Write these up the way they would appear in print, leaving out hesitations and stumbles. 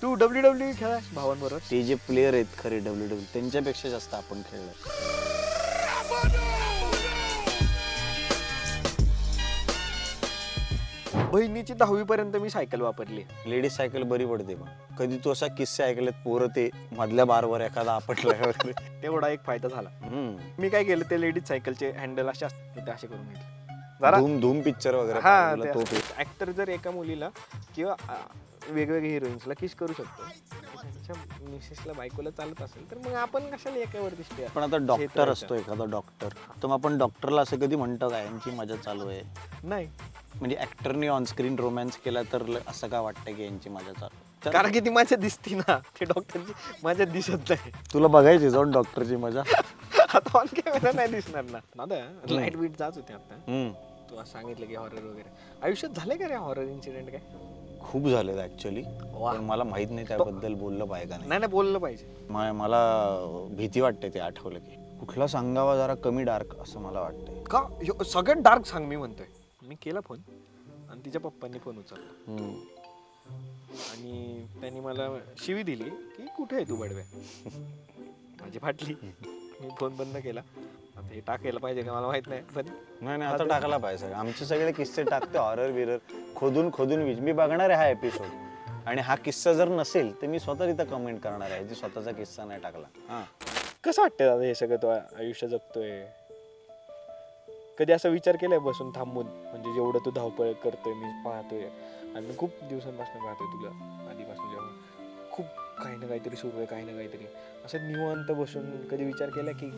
तू WWE खेळा भावांबरोबर? ते जे प्लेयर आहेत खरे WWE त्यांच्यापेक्षा जास्त आपण खेळलो. बहिणीची 10वी पर्यंत मी सायकल वापरली. लेडीज सायकल बरी पडते. पण कधी तू असा किस्से ऐकलेत पोरं ते मधल्या बारवर एखादा आपटला वगैरे? तेवढा एक फायदा झाला. मी काय केलं, ते लेडीज सायकलचे हँडल असे असतात ते असे करून घेतले. धूम पिक्चर वगैरे. हा, ऍक्टर जर एका मुलीला किंवा वेगवेगळ्या हिरोईन्सला किस करू शकतो, मिसेसला बायकोला चालत असेल तर मग आपण कशाला एकावरती स्टे. पण आता डॉक्टर असतो एखादा डॉक्टर, तर मग आपण डॉक्टरला असं कधी म्हणतो का यांची मजा चालू आहे? नाही, म्हणजे ऍक्टरने ऑनस्क्रीन रोमॅन्स केला तर असं का वाटतं की यांची मजा चालू? कारण की ती माझ्या दिसती ना, ते डॉक्टरची माझ्या दिसत नाही. तुला बघायची जाऊन डॉक्टरची मजा? आता ऑन कॅमेरा नाही दिसणार ना. लाईट बीट जात होते आता. तू असं सांगितलं की हॉरर वगैरे आयुष्यात झाले का रे हॉरर इन्सिडेंट? काय खूप झाले ऍक्च्युअली, पण मला माहित नाही त्याबद्दल बोललं पाहिजे का नाही. नाही बोललं पाहिजे. मला भीती वाटते ते आठवलं की. कुठला सांगावा जरा कमी डार्क असं मला वाटतंय. का सगळ्यात डार्क सांग. मी म्हणतोय, मी केला फोन आणि तिच्या पप्पांनी फोन उचलला आणि त्यांनी मला शिवी दिली की कुठे आहे तू बडव्या. माझी फाटली. मी फोन बंद केला. आता हे टाकायला पाहिजे का मला माहित नाही, पण नाही आता टाकला पाहिजे. आमचे सगळे किस्से टाकते हॉरर बिरर खोदून मी बघणार आहे हा एपिसोड, आणि हा किस्सा जर नसेल तर मी स्वतः तिथं कमेंट करणार आहे जी स्वतःचा किस्सा नाही टाकला. कसं वाटतं दादा हे सगळं तू आयुष्य जगतोय? कधी असा विचार केलाय बसून थांबून, म्हणजे जेवढं तू धावपळ करतोय मी पाहतोय आणि मी खूप दिवसांपासून पाहतोय तुला, आधीपासून जेव्हा खूप काही ना काहीतरी सुरू आहे, काही ना काहीतरी असं निवांत बसून कधी विचार केला की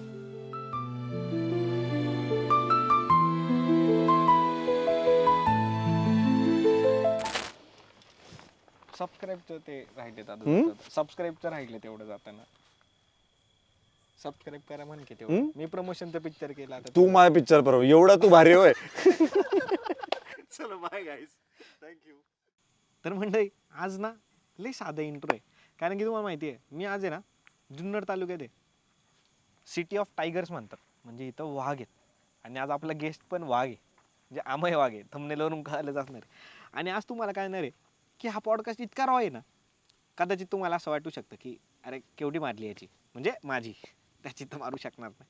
सबस्क्राईबचं ते राहिले सबस्क्राईबचं राहिले तेवढं जाताना? सबस्क्राईब करा म्हण की तेवढं. मी प्रमोशनचा पिक्चर केला आता. तू माझा पिक्चर बरोबर एवढा तू भारी होय. चलो बाय गाईज, थँक्यू. तर मंडळी आज ना लई साधा इंट्रो आहे, कारण की तुम्हाला माहिती आहे मी आज आहे ना जुन्नर तालुक्यात आहे. सिटी ऑफ टायगर्स म्हणतात, म्हणजे इथं वाघ आहेत. आणि आज आपला गेस्ट पण वाघ आहे, म्हणजे अमय वाघ आहे. थंबनेलवरून कळालंच असणार आहे. आणि आज तुम्हाला कळणार आहे की हा पॉडकास्ट इतका रॉ आहे ना, कदाचित तुम्हाला असं वाटू शकतं की अरे केवढी मारली याची, म्हणजे माझी, त्याची तर मारू शकणार नाही.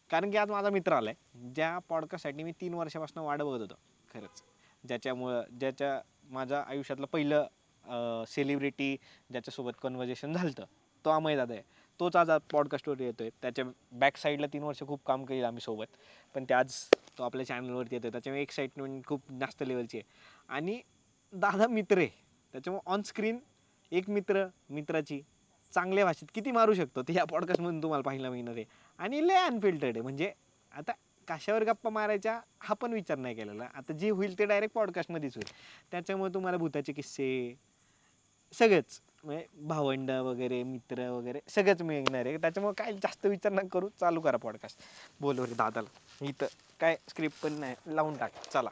कारण की आज माझा मित्र आलाय ज्या पॉडकास्टसाठी मी 3 वर्षापासून वाट बघत होतो खरंच. ज्याच्या माझ्या आयुष्यातलं पहिलं सेलिब्रिटी ज्याच्यासोबत कन्व्हर्सेशन झालं तो अमय दादा आहे. तोच आज पॉडकास्टवर येतोय. त्याच्या बॅक साईडला 3 वर्ष खूप काम केलं आम्ही सोबत, पण ते आज तो आपल्या चॅनलवरती येतोय. त्याच्यामुळे एक्साइटमेंट खूप जास्त लेवलची आहे. आणि दादा मित्र आहे, त्याच्यामुळे ऑनस्क्रीन एक मित्राची चांगल्या भाषेत किती मारू शकतो ते या पॉडकास्टमधून तुम्हाला पाहायला मिळणार आहे. आणि लय अनफिल्टर्ड आहे, म्हणजे आता कशावर गप्पा मारायच्या हा पण विचार नाही केलेला. आता जे होईल ते डायरेक्ट पॉडकास्टमध्येच होईल. त्याच्यामुळे तुम्हाला भूताचे किस्से सगळंच, म्हणजे भावंड वगैरे मित्र वगैरे सगळंच मिळणार आहे. त्याच्यामुळे काय जास्त विचार न करू, चालू करा पॉडकास्ट. बोल रे दादाला, इथं काय स्क्रिप्ट पण नाही, लावून टाक. चला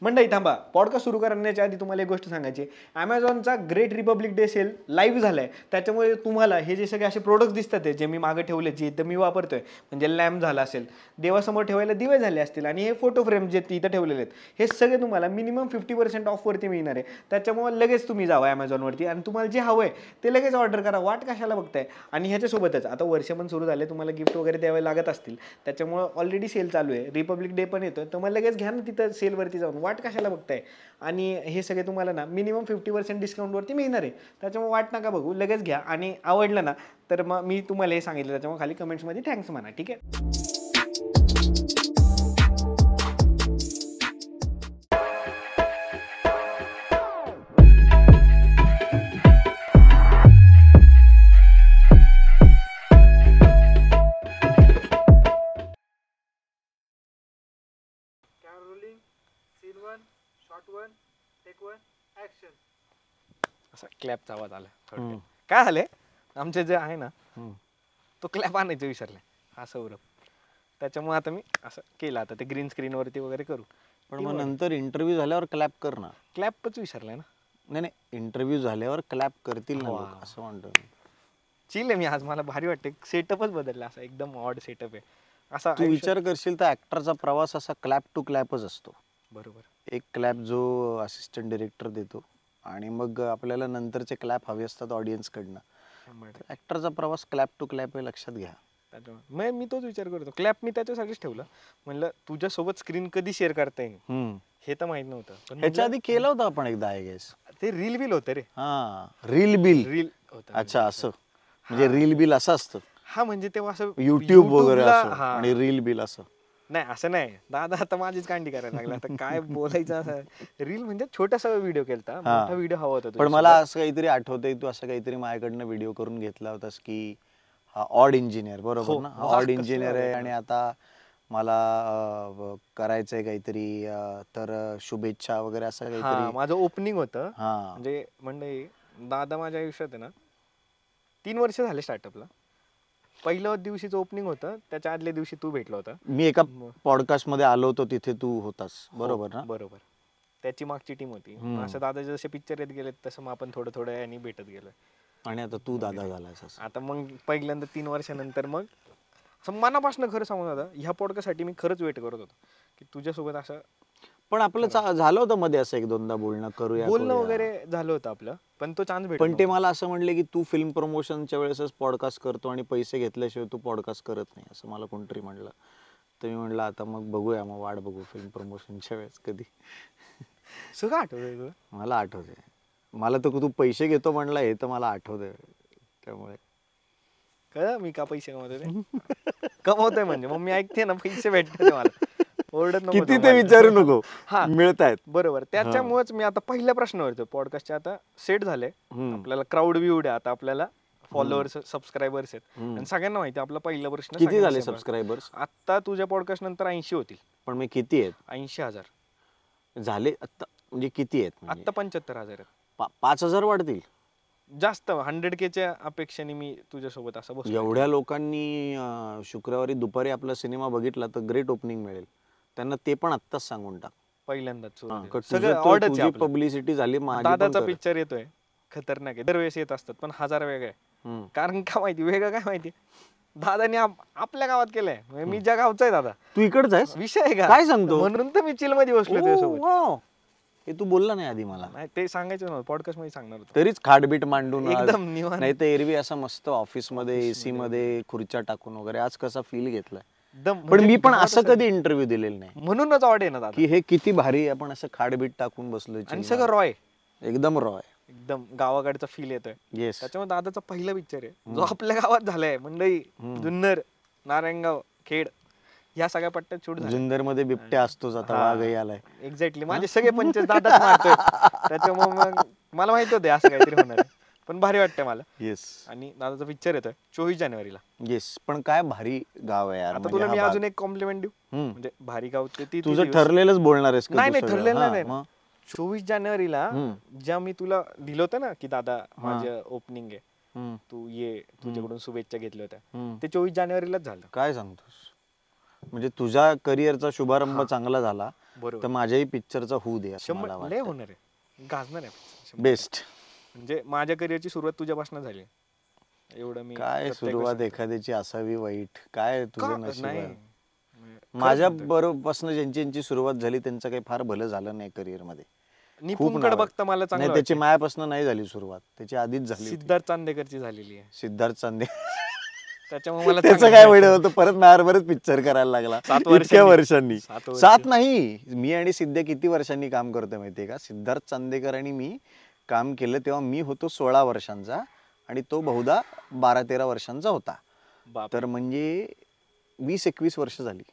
मंडळी थांबा, पॉडकास्ट सुरू करण्याच्या आधी तुम्हाला एक गोष्ट सांगायची. ॲमेझॉनचा great republic day sale live झाला आहे. त्याच्यामुळे तुम्हाला हे जे सगळे असे प्रोडक्ट्स दिसतात आहे जे मी मागं ठेवले, जे इथं मी वापरतोय, म्हणजे लॅम्प झाला असेल, देवासमोर ठेवायला दिवे झाले असतील, आणि हे फोटो फ्रेम जे इथं ठेवलेले आहेत, हे सगळे तुम्हाला मिनिमम 50% ऑफवरती मिळणार आहे. त्याच्यामुळे लगेच तुम्ही जावा ॲमेझॉनवरती आणि तुम्हाला जे हवं आहे ते लगेच ऑर्डर करा. वाट कशाला बघताय? आणि ह्याच्यासोबतच आता वर्ष पण सुरू झाले, तुम्हाला गिफ्ट वगैरे द्यावे लागत असतील, त्याच्यामुळे ऑलरेडी सेल चालू आहे. रिपब्लिक डे पण येतोय, तर मग लगेच घ्या ना तिथं सेलवरती जाऊन. वाट कशाला बघताय? आणि हे सगळे तुम्हाला ना मिनिमम 50% डिस्काउंटवरती मिळणार आहे. त्याच्यामुळे वाट नका बघू, लगेच घ्या. आणि आवडलं ना तर मग मी तुम्हाला हे सांगितलं, त्याच्यामुळे खाली कमेंट्समध्ये थँक्स म्हणा, ठीक आहे? असा क्लॅपचा आवाज आला. काय झालंय, आमचे जे आहे ना तो क्लॅप आणायचं विसरलाय हा सौरभ. त्याच्यामुळे आता मी असं केलं, आता ते ग्रीन स्क्रीन वरती वगैरे करू. पण मग नंतर इंटरव्ह्यू झाल्यावर क्लॅप कर ना. क्लॅपच विसरलाय ना. नाही इंटरव्ह्यू झाल्यावर क्लॅप करतील ना लोक, असं म्हणतो. चिल आहे मी आज, मला भारी वाटते. सेटअपच बदलला, असा एकदम ऑड सेटअप आहे. असा तू विचार करशील तर ऍक्टरचा प्रवास असा क्लॅप टू क्लॅपच असतो. बरोबर. एक क्लॅप जो असिस्टंट डायरेक्टर देतो, आणि मग आपल्याला नंतरचे क्लॅप हवे असतात ऑडियन्स कडनं. ऍक्टरचा प्रवास क्लॅप टू क्लॅप हे लक्षात घ्या. त्याच्यामुळे मी तोच विचार करतो, क्लॅप मी त्याच्यासाठीच ठेवलं. म्हणलं तुझ्यासोबत स्क्रीन कधी शेअर करता येईल हे तर माहित नव्हतं, पण ह्याच्या आधी केलं होतं आपण एकदा आय गेस. ते रील बिल होतं रे. हा रील बिल. रील होतं. अच्छा असं म्हणजे रील बिल असं असतं हा म्हणजे तेव्हा असं युट्यूब वगैरे YouTubeला- असं हा. आणि रील बिल असं. नाही असं नाही दादा, आता माझीच कांडी करायला लागला. आता काय बोलायचं असं. रील म्हणजे छोटासा व्हिडिओ केलता, मोठा व्हिडिओ हवा होता पण मला असं काहीतरी आठवतंय, तू असं काहीतरी माझ्याकडनं व्हिडिओ करून घेतला होतास की हा ऑड इंजिनियर बरोबर ना. हो, ऑड कसं इंजिनियर आहे आवडतं. आणि आता मला करायचंय काहीतरी तर शुभेच्छा वगैरे असं हा काहीतरी. माझं ओपनिंग होतं. हा म्हणजे दादा माझ्या आयुष्यात आहे ना 3 वर्ष झाले स्टार्टअपला. पहिल्या दिवशीचं ओपनिंग होतं, त्याच्या आदल्या दिवशी तू भेटला होता. मी एका पॉडकास्ट मध्ये आलो होतो, तिथे तू होतास बरोबर ना. बरोबर. त्याची मागची टीम होती. असं दादा जसे पिक्चर येत गेले तसं मग आपण थोडं थोडं यांनी भेटत गेलो. आणि आता तू दादा झालास असं. आता मग पहिल्यांदा 3 वर्षानंतर मग असं मनापासून खरं सांगू दादा, ह्या पॉडकास्टसाठी मी खरंच वेट करत होतो की तुझ्यासोबत असं पण आपलं झालं होतं मध्ये असं एक दोनदा बोलणं करूया बोलणं करूया. वगैरे झालं होतं आपलं, पण तो चान्स भेटला पण ते नव्हता. मला असं म्हणले की तू फिल्म प्रमोशनच्या वेळेसच पॉडकास्ट करतो आणि पैसे घेतल्याशिवाय तू पॉडकास्ट करत नाही, असं मला कोणतरी म्हणलं. तर मी म्हणलं आता मग बघूया, मग वाट बघू फिल्म प्रमोशनच्या वेळेस कधी. सगळं आठवतंय तुला? मला आठवतंय. मला तर तू पैसे घेतो म्हणला हे तर मला आठवतंय. त्यामुळे कळलं मी का पैसे कमवतोय ते. कमवतोय म्हणजे मग मी ऐकते ना पैसे भेटते मला, ओरडत नको किती जाऊ ते मला. विचारू नको, हा. मिळतायत. बरोबर. त्याच्यामुळेच मी आता पहिल्या प्रश्नावरतो पॉडकास्टचे आता सेट झाले. आपल्याला क्राऊड व्ह्यू द्या, आता आपल्याला फॉलोअर्स सबस्क्रायबर्स आहेत. आणि सगळ्यांना माहिती आहे आपला पहिला प्रश्न किती सगळ्यांना झाले same आहे. सबस्क्रायबर्स? आता तुझ्या पॉडकास्ट नंतर 80 होतील. पण मी किती आहेत 80,000. झाले आता, म्हणजे किती आहेत म्हणजे? आता 75,000 आहेत. 5,000 वाढतील. जास्त 100K अपेक्षेने मी तुझ्यासोबत असं बसलो. एवढ्या लोकांनी शुक्रवारी दुपारी आपला सिनेमा बघितला तर ग्रेट ओपनिंग मिळेल त्यांना. ते पण आत्ताच सांगून टाक पहिल्यांदाच हा, सुरुवातीला. तुझं सगळं तो- ऑर्डरच तुझी पब्लिसिटी झाली, माझी पण दादाचा कर. पिक्चर येतोय, खतरनाक आहे. दरवेळेस येत असतात पण 1000 वेगळे आहे. हम्म. कारण काय माहिती वेगळं काय माहिती, दादाने आपल्या गावात केलंय. म्हणजे मी ज्या गावचा आहे दादा, तू इकडचा आहेस? विषय आहे का? काय सांगतो? म्हणून तर मी चिल मध्ये बसलो त्यासोबत. वाव. हे तू बोलला नाही आधी मला. नाही ते सांगायचं नव्हतं, पॉडकास्ट मध्ये सांगणार होतो. तरीच खाडबीट मांडून आज. एकदम निवांत. नाही तर एरवी असं मस्त ऑफिस मध्ये एसी मध्ये खुर्च्या टाकून वगैरे. आज कसा फील घेतलाय. एकदम पण म्हणजे मी पण गावात असं असं- कधी इंटरव्ह्यू दिलेलं नाही म्हणूनच ऑड आहे ना दादा. की हे किती भारी आपण असं खाडबीट टाकून बसलोय. आणि सगळं रॉय, एकदम रॉय. एकदम गावाकडचा फील येतोय. येस. त्याच्यामुळे दादाचा पहिला पिक्चर आहे जो आपल्या गावात झालाय. मंडई, जुन्नर, नारायणगाव, खेड या सगळ्या पट्ट्यात शूट झाला. जुन्नर मध्ये बिबट्या असतोच, आता हा. वाघही आलाय. एक्झॅक्टली. माझे सगळे पंचेस दादाच मारतोय. त्याच्यामुळे मग मला माहित होते असं काहीतरी होणार आहे. पण भारी वाटतंय मला. येस आणि दादाचा पिक्चर येतोय 24 जानेवारीला. येस. पण काय भारी गाव आहे यार. आता म्हणजे तुला हा मी भाग. अजून एक कॉम्प्लिमेंट देऊ. हम्म. म्हणजे भारी गाव ते ती तुझं दिवस. ठरलेलंच बोलणार आहेस का नाही तू नाही सगळं? ठरलेलं हा, नाही. मग? 24 जानेवारीला हम्म. ज्या मी तुला दिलं होतं ना की दादा माझं ओपनिंग आहे, हम्म. तू ये, तुझ्याकडून शुभेच्छा घेतल्या होत्या, हम्म. ते 24 जानेवारीलाच झालं. काय सांगतोस? म्हणजे तुझ्या करिअरचा शुभारंभ चांगला झाला तर बरोबर. माझ्याही पिक्चरचा होऊ दे असं मला 100 लय होणार आहे, गाजणार आहे. 100. बेस्ट. म्हणजे माझ्या करिअरची सुरुवात तुझ्यापासून झाली. एवढं मी काय प्रत्येक सुरुवात वेळेस- एखाद्याची असावी वाईट, काय तुझं का? नशीब नाही आहे. खरंच माझ्या म्हणतोय. बरोबर ज्यांची सुरुवात झाली त्यांचं काही फार भलं झालं नाही करिअर मध्ये. खूप निपुणकडे नाव आहे. बघता मला चांगलं नाही, त्याची वाटतंय. मायापासून नाही झाली सुरुवात, त्याची आधीच झाली होती. सिद्धार्थ चांदेकरची झालेली आहे. सिद्धार्थ चांदे. त्याच्यामुळे मला त्याचं चांगलं काय वाटतं. वेळ होतं, परत माझ्याबरोबरच पिक्चर करायला लागला 7 इतक्या वर्षांनी. वर्षांनी. 7 वर्ष. 7 नाही, मी आणि सिद्ध्या किती वर्षांनी काम करतोय माहितीये का? सिद्धार्थ चांदेकर आणि मी काम केलं तेव्हा मी होतो 16 वर्षांचा आणि तो बहुधा 12-13 वर्षांचा होता. बाप तर म्हणजे 20-21 वर्ष झाली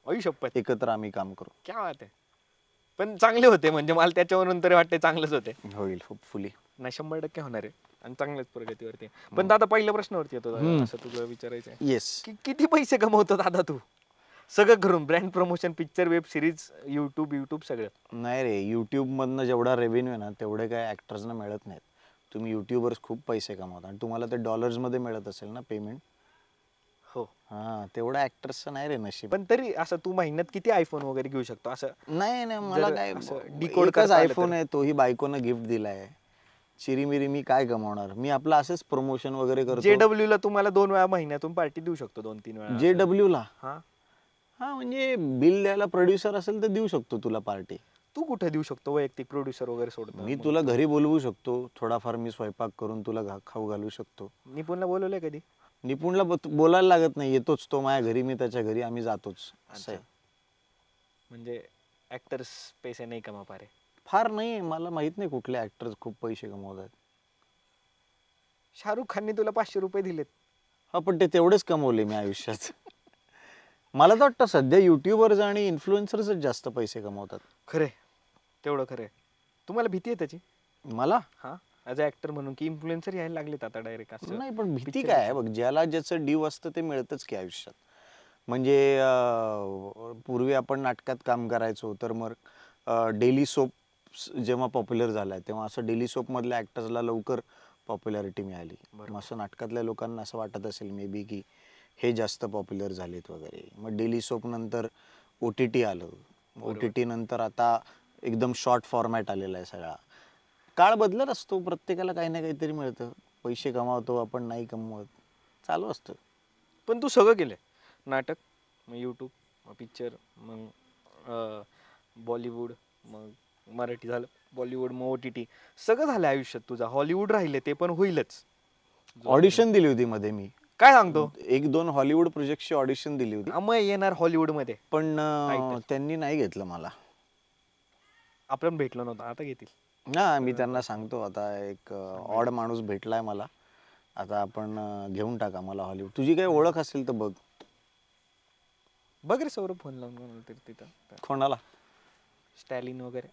आई शपथ, एकत्र आम्ही काम करू. क्या बात आहे. पण चांगले होते, म्हणजे मला त्याच्यावरून तरी वाटते चांगलेच होते. होईल होपफुली. नाही 100% होणार आहे आणि चांगल्याच प्रगतीवरती आहे. पण दादा पहिल्या प्रश्नावरती येतो दादा, असं तुझं विचारायचं आहे येस. की किती पैसे कमवतो दादा तू सगळं करून, brand promotion, picture, web series, YouTube सगळं? नाही रे, युट्यूब मधनं जेवढा रेव्हेन्यू आहे ना तेवढे काय ऍक्टर्सना मिळत नाहीत. तुम्ही युट्यूबर्स खूप पैसे कमावता आणि तुम्हाला ते डॉलर्स मध्ये मिळत असेल ना पेमेंट. हो. हा, तेवढा ऍक्टर्सचं नाही रे नशीब. पण तरी असं तू महिन्यात किती आयफोन वगैरे घेऊ शकतो असं? नाही नाही, मला जर काय असं decode एकच करता आलं आयफोन तर. आहे, तोही बायकोनं गिफ्ट दिलाय. चिरीमिरी मी काय कमावणार? मी आपलं असंच प्रमोशन वगैरे करतो. JW ला तुम्हाला 2 वेळा महिन्यातून पार्टी देऊ शकतो, 2-3 वेळा. JW ला? हा, हा, म्हणजे बिल द्यायला प्रोड्युसर असेल तर देऊ शकतो तुला पार्टी. तू कुठे देऊ शकतो वैयक्तिक प्रोड्युसर वगैरे सोडतो? मी तुला घरी बोलवू शकतो, थोडाफार मी स्वयंपाक करून तुला खाऊ घालू शकतो. निपुणला बोलवलंय कधी? निपुणला बोलायला लागत नाही, येतोच तो माझ्या घरी, मी त्याच्या घरी, आम्ही जातोच असं आहे. म्हणजे ऍक्टर्स पैसे नाही कमा पा रहे? फार नाही, मला माहित नाही कुठले ऍक्टर्स खूप पैसे कमवतात. शाहरुख खानने तुला 500 रुपये दिलेत. हा, पण ते तेवढेच कमवले मी आयुष्यात. मला तर वाटतं सध्या युट्यूबर्स आणि इन्फ्लुएन्सर्सच जास्त पैसे कमवतात. खरे, तेवढं खरंय. तुम्हाला भीती आहे त्याची? मला हा, ॲज अ ऍक्टर म्हणून की इन्फ्लुएन्सर यायला लागलेत आता डायरेक्ट असं? नाही, पण भीती काय आहे बघ, ज्याला ज्याचं ड्यू असतं ते मिळतच की आयुष्यात. म्हणजे पूर्वी आपण नाटकात काम करायचो, तर मग डेली सोप जेव्हा पॉप्युलर झालाय तेव्हा असं डेली सोप मधल्या ऍक्टर्सला लवकर पॉप्युलॅरिटी मिळाली. मग असं नाटकातल्या लोकांना असं वाटत असेल मे बी की हे जास्त पॉप्युलर झालेत वगैरे. मग डेली सोप नंतर OTT आलं, OTT नंतर आता एकदम शॉर्ट फॉर्मॅट आलेला आहे सगळा. काळ बदलत असतो, प्रत्येकाला काही ना काहीतरी मिळतं. पैसे कमावतो आपण, नाही कमवत, चालू असतं. पण तू सगळं केलंय, नाटक, मग यूट्यूब, मग पिक्चर, मग बॉलिवूड, मग मराठी झालं, बॉलिवूड, मग OTT, सगळं झालं आयुष्यात तुझा. हॉलिवूड राहिले ते पण होईलच. ऑडिशन दिली होती मध्ये मी, काय सांगतो? 1-2 हॉलिवूड प्रोजेक्टची ऑडिशन दिली होती, मग येणार हॉलिवूड मध्ये, पण त्यांनी नाही घेतलं मला. आपण भेटलो नव्हतं, आता घेतील ना. मी त्यांना सांगतो आता, एक ऑड माणूस भेटलाय मला, आता आपण घेऊन टाका मला हॉलिवूड. तुझी काही ओळख असेल तर बघ. बघ रे सौरभ, फोन लावून कोणाला तरी तिथं. कोणाला? स्टॅलिन वगैरे.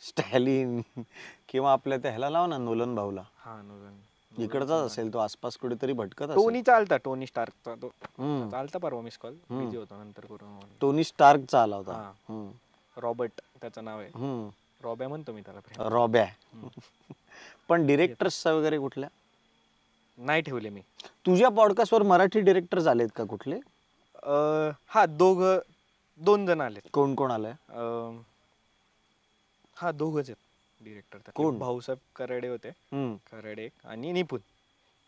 स्टॅलिन किंवा आपल्या त्या ह्याला लाव ना, नोलन भाऊला. हा, नोलन. इकडचाच असेल तो, आसपास कुठेतरी भटकत असेल. टोनी चालता, टोनी स्टार्कचा तो चालता. परवा मिस कॉल बिझी होता, नंतर करून. टोनी स्टार्कचा आला होता. रॉबर्ट त्याचं नाव आहे. रॉब्या म्हणतो मी त्याला. रॉब्या. पण डिरेक्टर्स वगैरे कुठल्या नाही ठेवले मी. तुझ्या पॉडकास्टवर मराठी डिरेक्टर आलेत का कुठले? हा, 2 जण आलेत. कोण कोण आलंय? हा, 2च आहेत डिरेक्टर. कोण? भाऊसाहेब कराडे होते, कराडे आणि निपुण.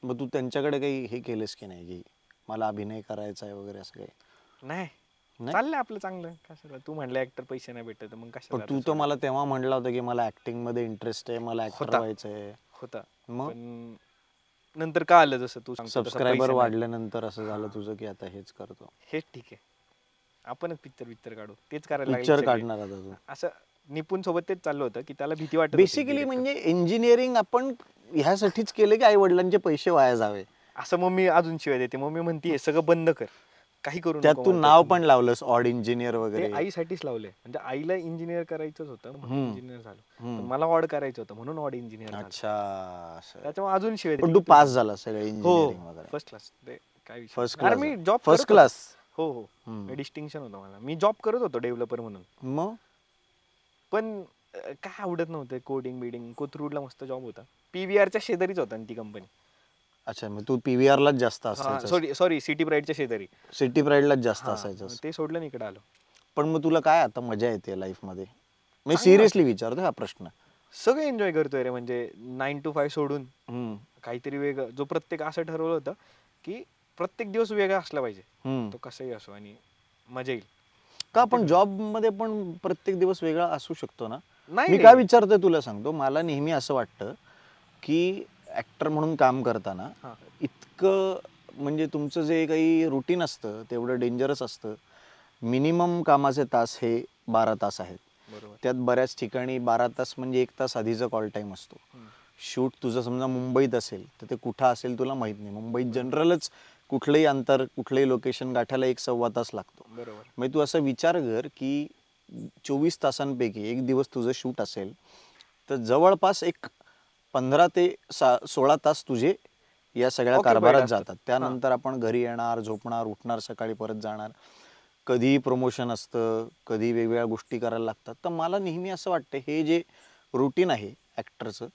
मग तू त्यांच्याकडे काही हे केलेस की नाही, की मला अभिनय करायचा आहे वगैरे असं काही? नाही, चाललंय आपलं चांगलं. कशाला तू म्हणलं ऍक्टर पैसे नाही भेटत, मग कशाला? तू तर मला तेव्हा म्हणला होता की मला ऍक्टिंग मध्ये इंटरेस्ट आहे, मला ऍक्टर व्हायचंय. होता, मग नंतर का आलं जसं तू सांगतो, सबस्क्रायबर वाढल्यानंतर असं झालं तुझं की आता हेच करतो. हेच ठीक आहे, आपणच पिक्चर काढू, तेच करायला पिक्चर काढणार आता तू. असं निपुण सोबत तेच चाललं होतं की त्याला भीती वाटत. बेसिकली म्हणजे इंजिनिअरिंग आपण ह्यासाठीच केलं की आई वडिलांचे पैसे वाया जावे, असं मम्मी अजून शिवाय देते. मम्मी म्हणते सगळं बंद कर, काही करू त्यात तू नाव पण लावलंस ऑड इंजिनियर वगैरे. आईसाठीच लावलंय, म्हणजे आईला इंजिनियर करायचंच होतं, इंजिनियर झालं. मला ऑड करायचं होतं म्हणून ऑड इंजिनियर. अच्छा, त्याच्यामुळे अजून शिवाय. पण तू पास झाला सगळं इंजिनिअरिंग वगैरे? First class. काय फर्स्ट क्लास? मी जॉब फर्स्ट क्लास. हो हो, डिस्टिंक्शन होतं मला. मी जॉब करत होतो डेव्हलपर म्हणून. मग पण काय आवडत नव्हतं कोडिंग बिडिंग. कोथरूडला मस्त जॉब होता, PVRच्या शेजारीच होता ती कंपनी. अच्छा, मग तू PVR लाच जास्त असायचं? सॉरी, सिटी प्राईडच्या शेजारी. सिटी प्राईडलाच जास्त असायचं. ते सोडलं, इकडे आलो. पण मग तुला काय आता मजा येते लाईफ मध्ये? मी सिरियसली विचारतो हा प्रश्न. सगळं एन्जॉय करतोय रे, म्हणजे 9 to 5 सोडून काहीतरी वेगळं. जो प्रत्येक असं ठरवलं होतं की प्रत्येक दिवस वेगळा असला पाहिजे, तो कसंही असो, आणि मजा येईल. का पण जॉब मध्ये पण प्रत्येक दिवस वेगळा असू शकतो ना? नाही, मी काय विचारतोय तुला सांगतो, मला नेहमी असं वाटतं की ऍक्टर म्हणून काम करताना इतकं म्हणजे तुमचं जे काही रुटीन असतं तेवढं डेंजरस असतं. मिनिमम कामाचे तास हे 12 तास आहेत. त्यात बऱ्याच ठिकाणी 12 तास म्हणजे 1 तास आधीचा कॉल टाइम असतो. शूट तुझं समजा मुंबईत असेल तर ते कुठं असेल तुला माहित नाही. मुंबईत जनरलच कुठलंही अंतर, कुठलंही लोकेशन गाठायला 1-1.25 तास लागतो. मग तू असं विचार कर की 24 तासांपैकी एक दिवस तुझं शूट असेल तर जवळपास एक 15 ते 16 तास तुझे या सगळ्या कारभारात जातात. त्यानंतर आपण घरी येणार, झोपणार, उठणार, सकाळी परत जाणार. कधी प्रमोशन असतं, कधी वेगवेगळ्या गोष्टी करायला लागतात. तर मला नेहमी असं वाटतं हे जे रुटीन आहे ऍक्टरचं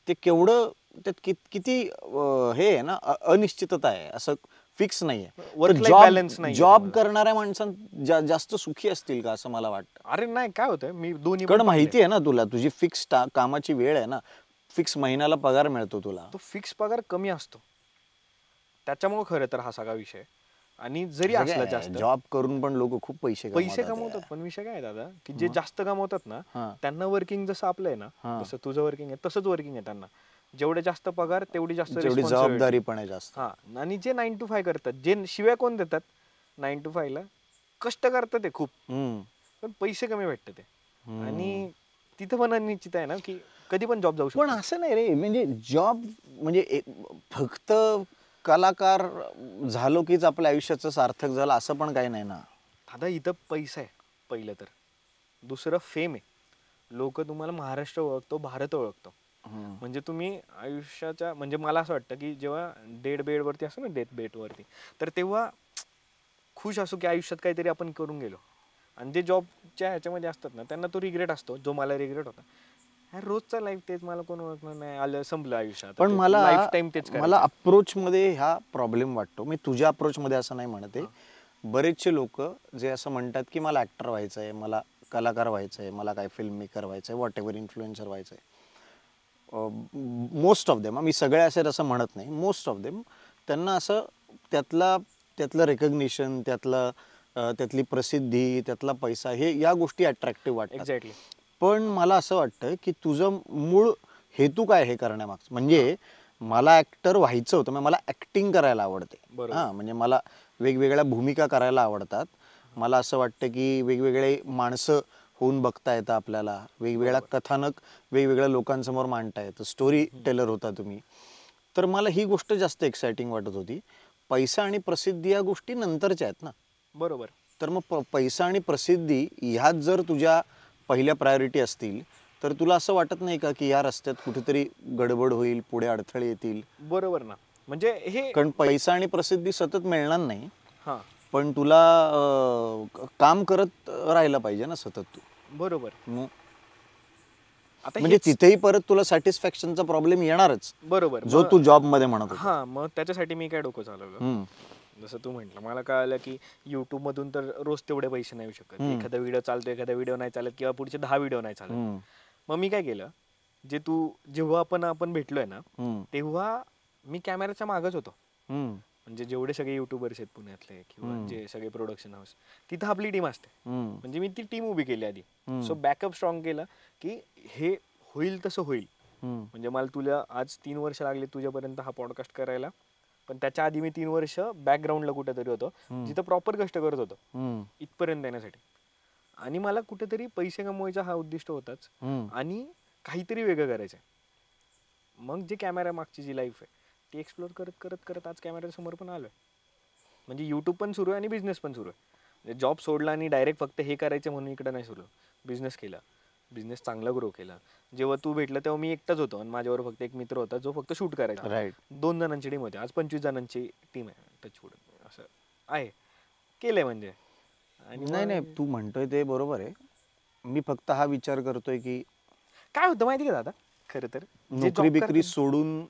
ते केवढं, त्यात किती हे आहे ना, अनिश्चितता आहे, असं फिक्स नाहीये. जॉब करणाऱ्या माणसांना जास्त सुखी असतील का असं मला वाटतं. अरे नाही, काय होतं, मी दोन्ही कडे माहिती आहे ना तुला, तुझी फिक्स कामाची वेळ आहे ना, फिक्स महिन्याला पगार मिळतो तुला. तो फिक्स पगार कमी असतो, त्याच्यामुळे खरं तर हा सगळा विषय. आणि जरी असलं जास्त जॉब करून पण लोक खूप पैसे कमवतात. पण विषय काय आहे दादा, की जे जास्त कमवतात ना त्यांना वर्किंग जसं आपलं आहे ना, जसं तुझं वर्किंग आहे तसंच वर्किंग आहे त्यांना. जेवढे जास्त पगार तेवढी जास्त जबाबदारी पण आहे जास्त. हा, आणि जे 9 to 5 करतात, जे शिव्या कोण देतात 9 to 5 ला, कष्ट करतात ते खूप, पण पैसे कमी भेटतात ते. आणि तिथं पण अनिश्चित आहे ना, की कधी पण जॉब जाऊ शकतो. पण असं नाही रे, म्हणजे जॉब म्हणजे फक्त कलाकार झालो कीच आपल्या आयुष्याचं सार्थक झालं असं पण काही नाही ना दादा. इथं पैसा आहे पहिलं तर, दुसरं फेम आहे. लोक तुम्हाला महाराष्ट्र ओळखतो, भारत ओळखतो. म्हणजे तुम्ही आयुष्याच्या, म्हणजे मला असं वाटतं की जेव्हा डेड बेडवरती असतो ना, डेथ बेडवरती, तर तेव्हा खुश असो की आयुष्यात काहीतरी आपण करून गेलो. आणि जे जॉबच्या ह्याच्यामध्ये असतात ना, त्यांना तो रिग्रेट असतो, जो मला रिग्रेट होता. रोजचा लाईफ तेच, मला कोण ओळखणार नाही, आलं संपलं आयुष्यात. पण लाईफ टाइम तेच मला अप्रोच मध्ये हा प्रॉब्लेम वाटतो. मी तुझ्या अप्रोच मध्ये असं नाही म्हणते. बरेचसे लोक जे असं म्हणतात की मला ऍक्टर व्हायचं आहे, मला कलाकार व्हायचं आहे, मला काय फिल्म मेकर व्हायचं आहे, व्हॉट एव्हर, इन्फ्लुएन्सर व्हायचं आहे. मोस्ट ऑफ देम, मी सगळे असेल असं म्हणत नाही, मोस्ट ऑफ देम त्यांना असं त्यातलं रेकग्निशन, त्यातली प्रसिद्धी, त्यातला पैसा, हे या गोष्टी अट्रॅक्टिव्ह वाटतात. एक्झॅक्टली. पण मला असं वाटतं की तुझं मूळ हेतू काय हे करण्यामागचं, म्हणजे मला ऍक्टर व्हायचं होतं, मला ऍक्टिंग करायला आवडते. हां, म्हणजे मला वेगवेगळ्या भूमिका करायला आवडतात. मला असं वाटतं की वेगवेगळे माणसं होऊन बघता येतं आपल्याला, वेगवेगळ्या कथानक वेगवेगळ्या लोकांसमोर मांडता येतं, स्टोरी टेलर होता तुम्ही. तर मला ही गोष्ट जास्त एक्साइटिंग वाटत होती. पैसा आणि प्रसिद्धी या गोष्टी नंतरच्या आहेत ना. बरोबर. तर मग पैसा आणि प्रसिद्धी ह्यात जर तुझ्या पहिल्या प्रायोरिटी असतील, तर तुला असं वाटत नाही का की या रस्त्यात कुठेतरी गडबड होईल, पुढे अडथळे येतील? बरोबर ना. म्हणजे हे, कारण पैसा आणि प्रसिद्धी सतत मिळणार नाही, पण तुला काम करत राहिलं पाहिजे ना सतत तू. बरोबर. आता म्हणजे तिथेही परत तुला सॅटिस्फॅक्शनचा प्रॉब्लेम येणारच, बरोबर, जो तू जॉब मध्ये म्हणत होता. हा, मग त्याच्यासाठी मी काय डोकं चालवलं, जसं तू म्हटलं, मला कळालं की युट्यूब मधून तर रोज तेवढे पैसे नाही येऊ शकत. एखादा व्हिडिओ चालतो, एखादा व्हिडिओ नाही चालत, किंवा पुढचे 10 व्हिडिओ नाही चालत. मग मी काय केलं, जेव्हा आपण भेटलोय ना, तेव्हा मी कॅमेराच्या मागच होतो. म्हणजे जेवढे सगळे युट्यूबर्स आहेत पुण्यातले, किंवा जे सगळे प्रोडक्शन हाऊस, तिथं आपली टीम असते. म्हणजे मी ती टीम उभी केली आधी. सो बॅकअप स्ट्रॉंग केलं की हे होईल तसं होईल. म्हणजे मला तुला आज 3 वर्ष लागले तुझ्यापर्यंत हा पॉडकास्ट करायला, पण त्याच्या आधी मी 3 वर्ष बॅकग्राऊंडला कुठेतरी होतो, जिथं प्रॉपर कष्ट करत होतो इथपर्यंत येण्यासाठी. आणि मला कुठेतरी पैसे कमवायचा हा उद्दिष्ट होताच, आणि काहीतरी वेगळं करायचंय. मग जे कॅमेरा मागची जी लाईफ आहे ती एक्सप्लोर करत करत करत आज कॅमेरा समोर पण आलोय. म्हणजे युट्यूब पण सुरू आहे आणि बिझनेस पण सुरू आहे. जॉब सोडला आणि डायरेक्ट फक्त हे करायचं म्हणून इकडे नाही सुरू, बिझनेस केला, बिझनेस चांगला ग्रो केला. जेव्हा तू भेटला तेव्हा मी एकटाच होतो, आणि माझ्यावर फक्त एक मित्र होता जो फक्त शूट करायचा. राईट. 2 जणांची टीम होती, आज 25 जणांची टीम आहे. टचवूड असं आहे, केलंय म्हणजे. नाही, तू म्हणतोय ते बरोबर आहे. मी फक्त हा विचार करतोय की काय होतं माहिती का दादा, खरं तर नोकरी बिकरी सोडून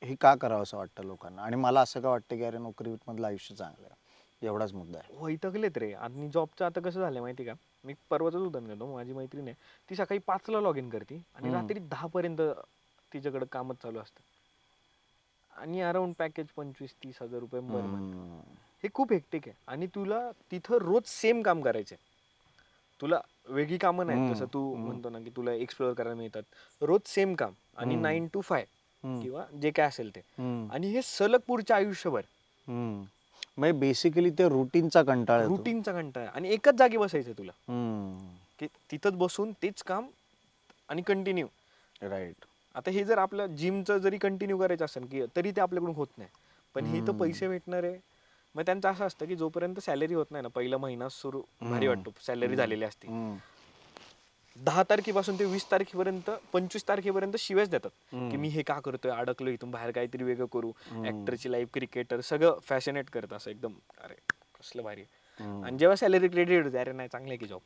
हे का करावं असं वाटतं लोकांना. आणि मला असं का वाटतं की अरे नोकरी मधलं आयुष्य चांगलं आहे, एवढाच मुद्दा आहे. वैतागलेत रे. आणि जॉबचं आता कसं झालंय माहिती का, मी परवाचंच उदाहरण घेतो. माझी मैत्रीण आहे, ती सकाळी 5 ला लॉग इन करते आणि रात्री 10 पर्यंत तिच्याकडे कामच चालू असतं, आणि अराउंड पॅकेज 25-30 हजार रुपये पर मंथ. हे खूप हेक्टिक आहे. आणि तुला तिथं रोज सेम काम करायचंय, तुला वेगळी कामं नाहीत. जसं तू म्हणतो ना की तुला एक्सप्लोअर करायला मिळतात, रोज सेम काम, आणि 9 to 5 किंवा जे काय असेल ते, आणि हे सलग पुढच्या आयुष्यभर. म्हणजे बेसिकली ते रुटीनचा कंटाळा, आणि एकच जागी बसायचं तुला, की तिथंच बसून तेच काम आणि कंटिन्यू. राईट. आता हे जर आपलं जिमचं जरी कंटिन्यू करायचं असेल की तरी ते आपल्याकडून होत नाही. पण हे तर पैसे भेटणार आहे. मग त्यांचं असं असतं की जोपर्यंत सॅलरी होत नाही ना, पहिला महिना सुरू भारी वाटतो, सॅलरी झालेली असते. 10 तारखेपासून ते 20 तारखेपर्यंत, 25 तारखेपर्यंत शिव्याच देतात की मी हे का करतोय, अडकलो इथून बाहेर, काहीतरी वेगळं करू. ऍक्टरची लाईफ, क्रिकेटर, सगळं फॅसिनेट करत असं एकदम, अरे कसलं भारी. आणि जेव्हा सॅलरी क्रेडिट होते, अरे नाही चांगलं आहे की जॉब.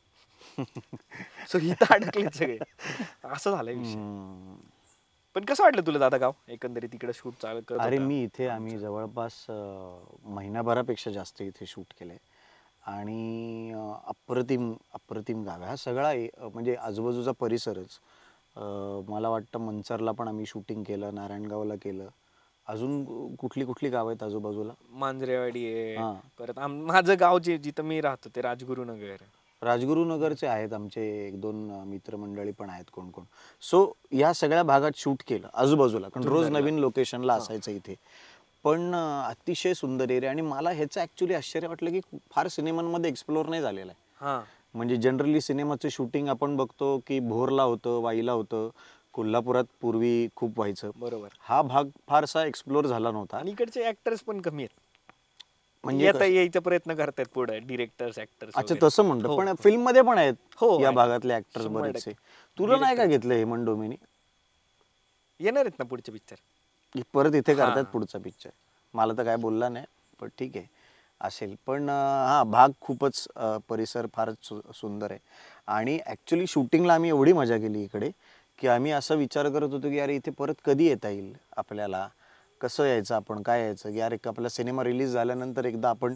सो इथं अडकले सगळे, असं झालंय विषय. पण कसं वाटलं तुला दादा गाव एकंदरीत तिकडे शूट चालू करत? अरे मी इथे, आम्ही जवळपास महिनाभरापेक्षा जास्त इथे शूट केलंय, आणि अप्रतिम गाव आहे हा सगळा. म्हणजे आजूबाजूचा परिसरच, मला वाटतं मंचरला पण आम्ही शूटिंग केलं, नारायणगावला केलं, अजून कुठली कुठली गाव आहेत आजूबाजूला? मांजरेवाडी आहे, हा. परत माझं गाव जिथं मी राहतो ते राजगुरुनगर आहे. राजगुरुनगरचे आहेत आमचे 1-2 मित्रमंडळी पण आहेत कोण कोण. सो या सगळ्या भागात शूट केलं आजूबाजूला, कारण रोज जुन्नरला. नवीन लोकेशनला असायचं इथे. पण अतिशय सुंदर एरिया. आणि मला ह्याचं ऍक्च्युली आश्चर्य वाटलं की फार सिनेमांमध्ये एक्सप्लोर नाही झालेलं आहे. हा म्हणजे जनरली सिनेमाचं शूटिंग आपण बघतो की भोरला होतं, वाईला होतं, कोल्हापुरात पूर्वी खूप व्हायचं. बरोबर. हा भाग फारसा एक्सप्लोर झाला नव्हता. आणि इकडचे ऍक्टर्स पण कमी आहेत, म्हणजे आता यायचा प्रयत्न करतायत पुढे डिरेक्टर्स ऍक्टर्स. अच्छा, तसं म्हणतो. पण फिल्म मध्ये पण आहेत हो, या आहेत. भागातले ऍक्टर्स 100% बरेचसे. तुला नाही का घेतलं हेमंत डोमेनी? येणार आहेत ना पुढचे पिक्चर. की परत इथे करतात हा. पुढचा पिक्चर? मला तर काय बोलला नाही, पण ठीक आहे, असेल. पण हा भाग खूपच परिसर फारच सुंदर आहे. आणि ऍक्च्युली शूटिंगला आम्ही एवढी मजा केली इकडे की आम्ही असा विचार करत होतो की अरे इथे परत कधी येता येईल आपल्याला, कसं यायचं, आपण काय यायचं, की अरे आपला सिनेमा रिलीज झाल्यानंतर एकदा आपण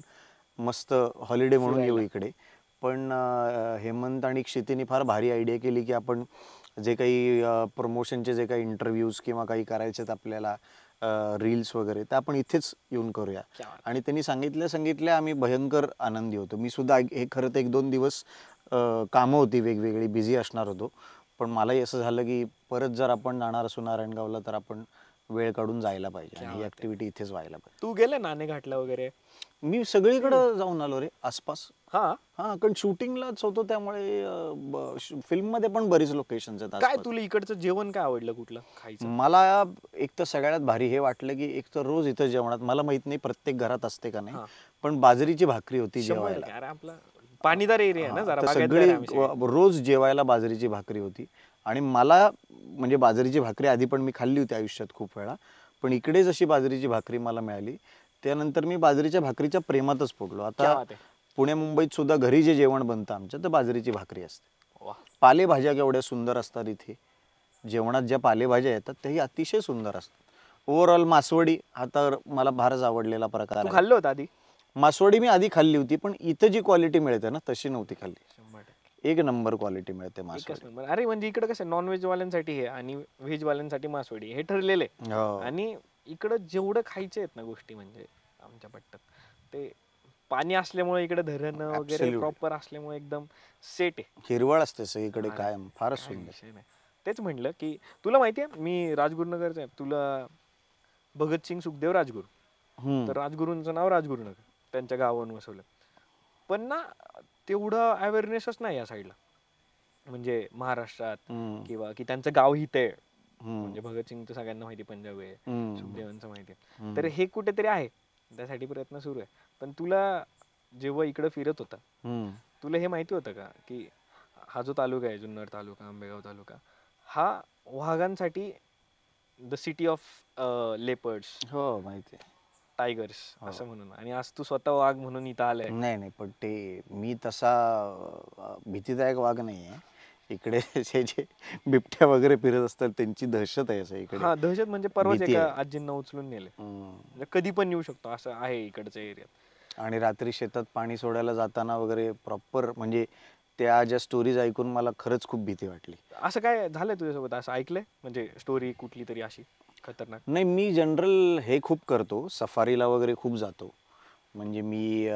मस्त हॉलिडे म्हणून येऊ इकडे. पण हेमंत आणि क्षितीने फार भारी आयडिया केली की आपण जे काही प्रमोशनचे जे काही इंटरव्ह्यूज किंवा काही करायचेत आपल्याला, रील्स वगैरे, तर आपण इथेच येऊन करूया. आणि त्यांनी सांगितले आम्ही भयंकर आनंदी होतो. मी सुद्धा हे खरं तर 1-2 दिवस कामं होती वेगवेगळी, बिझी असणार होतो. पण मलाही असं झालं की परत जर आपण जाणार असू नारायणगावला तर आपण वेळ काढून जायला पाहिजे आणि ही ऍक्टिव्हिटी इथेच व्हायला पाहिजे. तू गेले नाणे घाटला वगैरे? मी सगळीकडे जाऊन आलो रे आसपास. हा हा, कारण शूटिंगलाच होतो त्यामुळे फिल्म मध्ये पण बरीच लोकेशन्स आहेत काय आसपास. तुला इकडचं जेवण काय आवडलं, कुठलं खायचं? मला एक तर सगळ्यात भारी हे वाटलं की एक तर रोज इथं जेवणात, मला माहित नाही प्रत्येक घरात असते का नाही, हा. पण बाजरीची भाकरी होती 100%. जेवायला. अरे आपला पाणीदार एरिया आहे ना, हा, जरा तर बागायतदार सगळी आहे आम्ही सगळे. रोज जेवायला बाजरीची भाकरी होती. आणि मला म्हणजे बाजरीची भाकरी आधी पण मी खाल्ली होती आयुष्यात खूप वेळा, पण इकडे जशी बाजरीची भाकरी मला मिळाली त्यानंतर मी बाजरीच्या भाकरीच्या प्रेमातच पडलो. क्या आता बात आहे. पुणे मुंबईत सुद्धा घरी जे जेवण बनतं आमच्या, तर बाजरीची भाकरी असते. वा. पालेभाज्या केवढ्या सुंदर असतात इथे, जेवणात ज्या पालेभाज्या येतात त्याही अतिशय सुंदर असतात. ओव्हरऑल मासवडी हा तर मला फारच आवडलेला प्रकार तू आहे. खाल्लं होतं आधी? मासवडी मी आधी खाल्ली होती, पण इथं जी क्वालिटी मिळते ना तशी नव्हती खाल्ली. 100%. एक नंबर क्वालिटी मिळते एकच मासवडी. नंबर. अरे म्हणजे इकडे कसं नॉनव्हेज वाल्यांसाठी हे आणि व्हेज वाल्यांसाठी मासवडी हे ठरलेले आहे. हो. आणि इकडं जेवढं खायचे आहेत ना गोष्टी म्हणजे आमच्या पट्ट्यात, ते पाणी असल्यामुळे इकडे धरण वगैरे Absolutely. प्रॉपर असल्यामुळे एकदम सेट आहे. हिरवळ असते सगळीकडे हा. कायम, फारच काही सुंदर. विषय नाही. तेच म्हटलं की तुला माहितीये मी राजगुरुनगरचा आहे. तुला भगतसिंग सुखदेव राजगुरू, हम्म. तर राजगुरूंचं नाव राजगुरुनगर, त्यांच्या गावावरून वसवलं. पण ना तेवढं अवेअरनेसच नाही या साईडला, म्हणजे महाराष्ट्रात, हम्म. किंवा की त्यांचं गाव हित आहे. हम्म. म्हणजे भगतसिंगचं सगळ्यांना माहिती, पंजाब आहे, हम्म. सुखदेवांचं माहिती आहे. हम्म. तर हे कुठेतरी आहे, त्यासाठी प्रयत्न सुरू आहे. पण तुला जेव्हा इकडं फिरत होता, हम्म. तुला हे माहिती होतं का की हा जो तालुका आहे, जुन्नर तालुका, आंबेगाव तालुका, हा वाघांसाठी द सिटी ऑफ लेपर्ड्स, हो माहिती आहे. टायगर्स असं म्हणून, आणि आज तू स्वतः वाघ म्हणून इथं आलाय. नाही नाही, पण ते मी तसा भीतीदायक वाघ नाही आहे. इकडे जे बिबट्या वगैरे फिरत असतात त्यांची दहशत आहे असं इकडे. हा, दहशत म्हणजे परवाच भीती एका आहे. आजींना उचलून नेले. हम्म. म्हणजे कधी पण येऊ शकतो असं आहे इकडच्या एरियात. आणि रात्री शेतात पाणी सोडायला जाताना वगैरे प्रॉपर, म्हणजे त्या ज्या स्टोरीज ऐकून मला खरंच खूप भीती वाटली. असं काय झालंय तुझ्यासोबत, असं ऐकलंय म्हणजे स्टोरी कुठली तरी अशी खतरनाक? नाही, मी जनरल हे खूप करतो, सफारीला वगैरे खूप जातो. म्हणजे मी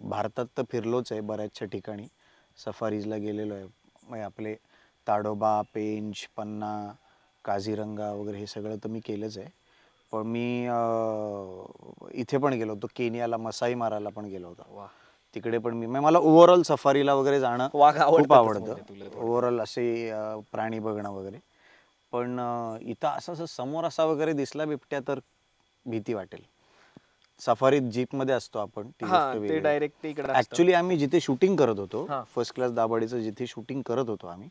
भारतात तर फिरलोच आहे बऱ्याचशा ठिकाणी, सफारीजला गेलेलो आहे. म्हणजे आपले ताडोबा, पेंच, पन्ना, काझीरंगा वगैरे हे सगळं तर मी केलंच आहे. पण मी इथे पण गेलो होतो, केनियाला मसाई मारायला पण गेलो होतो. वा. तिकडे पण मी म्हणजे मला ओव्हरऑल सफारीला वगैरे जाणं वाघ खूप आवडतातच आवडतं. म्हणजे तुला थोडं. ओव्हरऑल असे प्राणी बघणं वगैरे. पण इथं असं समोर असा वगैरे दिसला बिबट्या तर भीती वाटेल. सफारीत जीपमध्ये असतो आपण, ती हा, गोष्ट ते वेगळी. डायरेक्ट इकडे असतं. ऍक्च्युली आम्ही जिथे शूटिंग करत होतो, हा. फर्स्ट क्लास दाभाडेचं जिथे शूटिंग करत होतो आम्ही,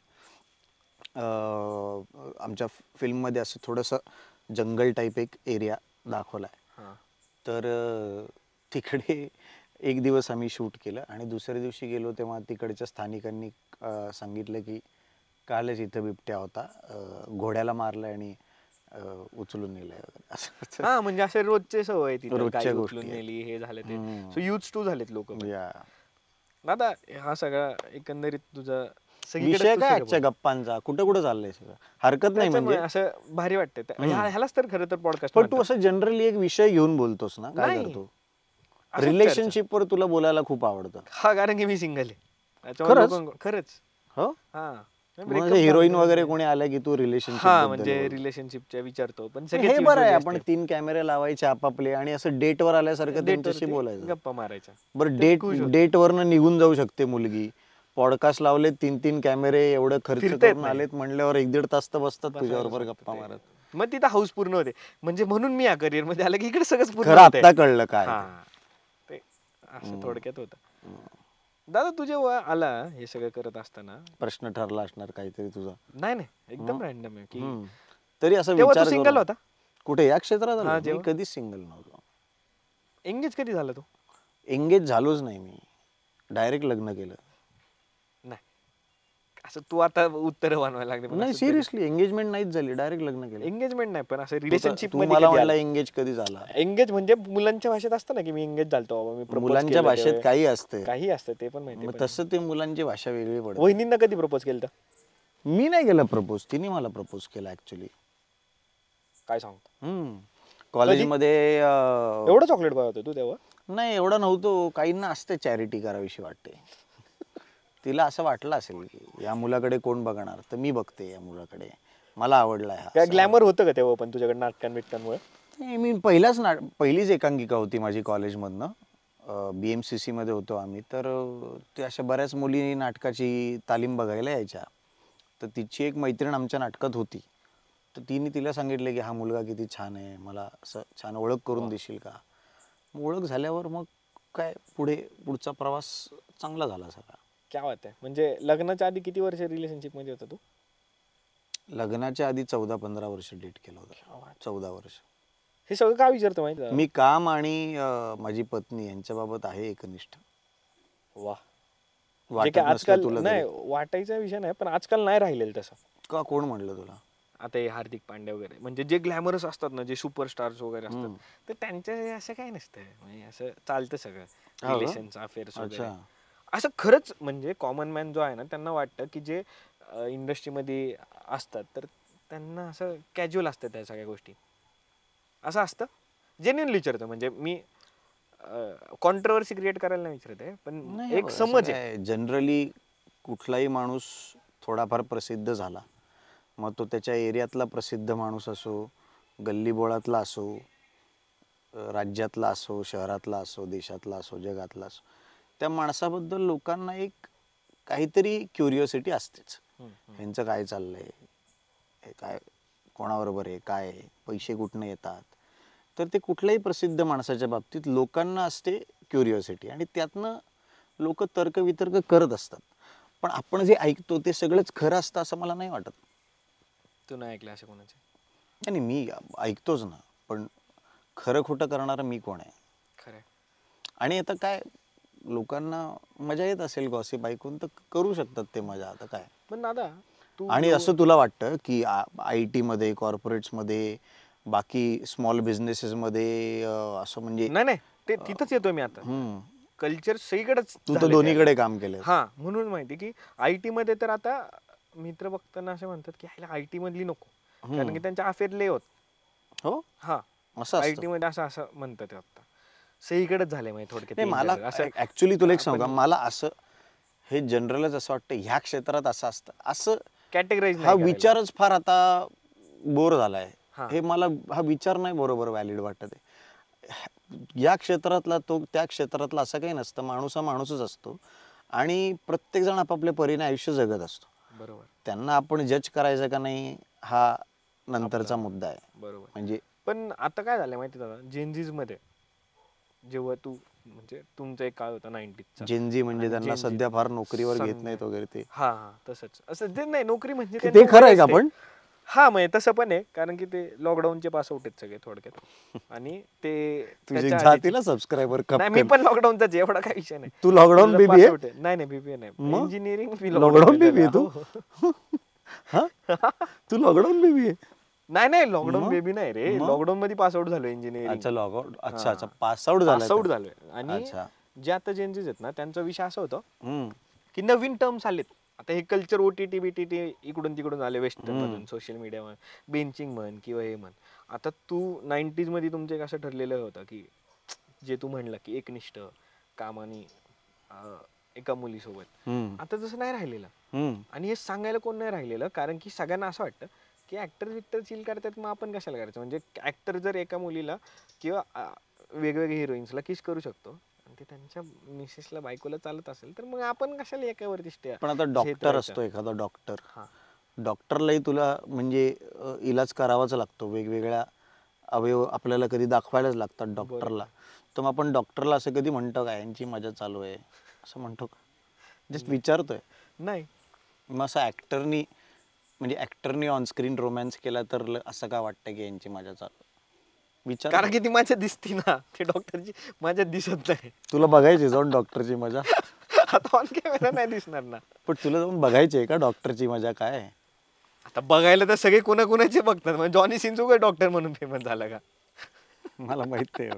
आमच्या फिल्ममध्ये असं थोडंसं जंगल टाईप एक एरिया दाखवला आहे. हा. तर तिकडे एक दिवस आम्ही शूट केलं आणि दुसऱ्या दिवशी गेलो तेव्हा तिकडच्या स्थानिकांनी सांगितलं की कालच इथं बिबट्या होता, घोड्याला मारलाय आणि उचलून नेलंय वगैरे असं. हा, म्हणजे असे रोजचे सवय तिथं, रोजच्या गाई गोष्टी उचलून आहेत. नेली, हे झालं ते. हम्म. सो यूज टू झालेत लोक. या. दादा, हा सगळा एकंदरीत तुझा सगळीकडे विषय तू काय सगळं आजच्या बोल. गप्पांचा कुठं कुठं चाललंय सगळं हरकत नाही म्हणजे त्याच्यामुळे असं भारी वाटतं ह्यालाच तर खरं तर पॉडकास्ट पण तू असं जनरली एक विषय घेऊन बोलतोस ना काय नाही. करतो असंच रिलेशनशिप वर तुला बोलायला खूप आवडतं हा कारण की मी सिंगल आहे त्याच्यामुळे खरंच? खरंच हो हा म्हणजे हिरोईन वगैरे कोणी आलं की तू रिलेशनशिप हा म्हणजे रिलेशनशिपच्या विचारतो पण हे सगळ्याच बरं आहे usually आपण असते. 3 कॅमेरे लावायचे आपापले आणि असं डेटवर आल्यासारखं Date त्यांच्याशी वरती बोलायचं गप्पा मारायच्या बरं ते डेट खुश होतात. डेटवरनं निघून जाऊ शकते मुलगी पॉडकास्ट लावले 3 कॅमेरे एवढं खर्च फिरता येत करून नाही. आलेत म्हणल्यावर 1-1.5 तास तर बसतात बसायला तुझ्याबरोबर लागतं गप्पा ते. मारत मग तिथं हाऊस पूर्ण होते म्हणजे म्हणून मी या करिअर मध्ये आलं की इकडे सगळंच पूर्ण खरं होतंय. आता कळलं काय ते. हा ते असं थोडक्यात होतं दादा तुझे आला हे सगळं करत असताना प्रश्न ठरला असणार काहीतरी तुझा नाही एकदम रॅन्डम आहे की हम्म. तरी असं तेव्हा तू विचार सिंगल करून होता कुठे या क्षेत्रात हा, आलो मी जेव्हा? कधीच सिंगल नव्हतो एंगेज कधी झाला तू एंगेज झालोच नाही मी डायरेक्ट लग्न केलं नाही असं तू आता उत्तर बनवायला लागले नाही सिरियसली एंगेजमेंट नाहीच झाली डायरेक्ट लग्न केलं एंगेजमेंट नाही पण असं तू तर- रिलेशनशिप तू मध्ये मला कधी म्हणला आला? एंगेज कधी झाला एंगेज म्हणजे मुलांच्या भाषेत असतं ना की मी एंगेज झालतो बाबा मी प्रपोज मुलांच्या भाषेत काही असते काही असतं ते पण माहिती मग पण तसं ते मुलांची भाषा वेगळी पडते वहिनींना कधी प्रपोज केलं तर मी नाही केलं प्रपोज तिने मला प्रपोज केला ऍक्च्युली काय सांगतो कॉलेजमध्ये एवढं चॉकलेट बॉय होतं तू तेव्हा नाही एवढं नव्हतं काहींना असते चॅरिटी करावीशी वाटते तिला असं वाटलं असेल की या मुलाकडे कोण बघणार तर मी बघते या मुलाकडे मला आवडला हा काय ग्लॅमर होतं का तेव्हा पण तुझ्याकडे नाटकांमुळे नाही, मी पहिलीच एकांकिका होती माझी कॉलेजमधनं BMCC मध्ये होतो आम्ही तर ते अशा बऱ्याच मुली नाटकाची तालीम बघायला यायच्या तर तिची एक मैत्रीण आमच्या नाटकात होती तर तिला सांगितले की हा मुलगा किती छान आहे मला असं छान ओळख करून देशील का मग ओळख झाल्यावर मग काय पुढचा प्रवास चांगला झाला सगळा क्या बात आहे म्हणजे लग्नाच्या आधी किती वर्ष रिलेशनशिप मध्ये होता तू लग्नाच्या आधी 14-15 वर्ष डेट केलं होतं 14 वर्ष हे सगळं का विचारतो माहिती आहे? मी काम आणि माझी पत्नी यांच्याबाबत आहे एकनिष्ठ वा जे वाटत काय नसलं आजकाल तुला नाही तरी. वाटायचा विषय नाही पण आजकाल नाही राहिलेलं तसं का कोण म्हणलं तुला आता हे हार्दिक पांड्या वगैरे म्हणजे जे ग्लॅमरस असतात ना जे सुपरस्टार्स वगैरे असतात तर त्यांचं असं काय नसतं म्हणजे असं चालतं सगळं का? रिलेशन्स अफेअर्स वगैरे अच्छा असं खरंच म्हणजे कॉमन मॅन जो आहे ना त्यांना वाटतं की जे इंडस्ट्रीमध्ये असतात तर त्यांना असं कॅज्युअल असतं त्या सगळ्या गोष्टी असं असतं जेन्युअनली विचारतो म्हणजे मी कॉन्ट्रोवर्सी क्रिएट करायला नाही विचारत आहे पण एक समज आहे जनरली कुठलाही माणूस थोडाफार प्रसिद्ध झाला मग तो त्याच्या एरियातला प्रसिद्ध माणूस असो गल्लीबोळातला असो राज्यातला असो शहरातला असो देशातला असो जगातला असो त्या माणसाबद्दल लोकांना एक काहीतरी क्युरिओसिटी असतेच ह्यांचं काय चाललंय हे काय कोणाबरोबर आहे काय आहे, पैसे कुठनं येतात तर ते कुठल्याही प्रसिद्ध माणसाच्या बाबतीत लोकांना असते क्युरिओसिटी आणि त्यातनं लोक तर्कवितर्क करत असतात पण आपण जे ऐकतो ते सगळंच खरं असतं असं मला नाही वाटत तू नाही ऐकलं असं कोणाचे आणि मी ऐकतोच ना पण खरं खोटं करणारं मी कोण आहे खरं आणि आता काय लोकांना मजा येत असेल गॉसिप ऐकून तर करू शकतात ते मजा आता काय पण दादा तू आणि असं तुला वाटतं की IT मध्ये कॉर्पोरेट्समध्ये बाकी स्मॉल बिझनेसेसमध्ये असं म्हणजे नाही ते तिथंच येतोय मी आता कल्चर सगळीकडेच तू तर झालंय दोन्हीकडे काम केलं हा म्हणून माहिती की IT मध्ये तर आता मित्र बघताना असं म्हणतात की IT मधली नको कारण की त्यांच्या अफेअर लय होत हो हा असं IT मध्ये असं म्हणतात ते आता सगळीकडेच झालंय म्हणजे नाही थोडक्यात मला असं ऍक्च्युली तुला एक सांगू का मला असं हे जनरलच असं वाटतं ह्या क्षेत्रात असं असतं असं कॅटेगराईज हा विचारच फार आता बोर झालाय हा. हे मला हा विचार नाही बरोबर व्हॅलिड वाटत आहे या क्षेत्रातला तो त्या क्षेत्रातला असं काही नसतं माणूस हा माणूसच असतो आणि प्रत्येक जण आपापल्या परीने आयुष्य जगत असतो बरोबर त्यांना आपण जज करायचं का नाही हा नंतरचा मुद्दा आहे बरोबर म्हणजे पण आता काय झालंय माहिती दादा जेनझीज मध्ये जेव्हा तू म्हणजे तुमचा एक काळ होता 90s जेनजी म्हणजे त्यांना सध्या फार नोकरीवर घेत समजा. नाहीत वगैरे ते हा तसंच असं ते नाही नोकरी म्हणजे ते त्यांचं खरं आहे वय का असते. पण हा म्हणजे तसं पण आहे कारण की ते लॉकडाऊनचे पास आउट आहेत सगळे थोडक्यात आणि ते तुझे त्याच्या जातील आधीचे- ना सबस्क्रायबर नाही मी पण लॉकडाऊनचाच आहे, एवढा काही विषय नाही तू लॉकडाऊन तुझं बीबी pass आहे out आहे. नाही बीबीए नाही मग? इंजिनिअरिंग लॉकडाऊन बेबी आहे तू हा तू लॉकडाऊन बेबी आहे नाही लॉकडाऊन मग? बेबी नाही रे मग? लॉकडाऊन मध्ये पास आउट झालो इंजिनिअरिंग अच्छा लॉकआउट अच्छा हा. पास आउट झाला पास आउट झालोय आणि अच्छा जे आता जेनजीज आहेत ना त्यांचा विषय असा होता हम्म. की नवीन टर्म्स आलेत आता हे कल्चर OTT BTT इकडून तिकडून आले वेस्टर्न मधून, सोशल मीडिया म्हण, बेंचिंग म्हण किंवा हे म्हण. आता तू 90s मध्ये तुमचं एक असं ठरलेलं होतं की जे तू म्हणला की एकनिष्ठ कामाने एका मुलीसोबत, आता तसं नाही राहिलेलं. आणि हे सांगायला कोण नाही राहिलेलं, कारण की सगळ्यांना असं वाटतं की ऍक्टर विक्टर चिल करतात, मग आपण कशाला करायचं. म्हणजे ऍक्टर जर एका मुलीला किंवा वेगवेगळ्या हिरोईन्सला किस करू शकतो आणि ते त्यांच्या मिसेसला बायकोला चालत असेल, तर मग आपण कशाला एकावरती स्टे. पण आता डॉक्टर असतो एखादा डॉक्टर, डॉक्टरलाही तुला म्हणजे इलाज करावाच लागतो, वेगवेगळ्या अवयव आपल्याला कधी दाखवायलाच लागतात डॉक्टरला. तर मग आपण डॉक्टरला असं कधी म्हणतो का यांची मजा चालू आहे असं म्हणतो का? जस्ट विचारतोय. नाही. मग असं ऍक्टरनी म्हणजे ऍक्टरनी ऑनस्क्रीन रोमॅन्स केला तर असं का वाटतं की यांची मजा चालू? विचार. कारण की ती माझ्या दिसती ना, ते डॉक्टरची माझ्या दिसत नाही. तुला बघायची जाऊन डॉक्टरची मजा? आता ऑन कॅमेरा नाही दिसणार ना. पण तुला जाऊन बघायची आहे का डॉक्टरची मजा काय? आता बघायला तर सगळे कोणाकोणाचे बघतात. म्हणजे जॉनी सिन्स उगा डॉक्टर म्हणून फेमस झाला का? मला माहित आहे.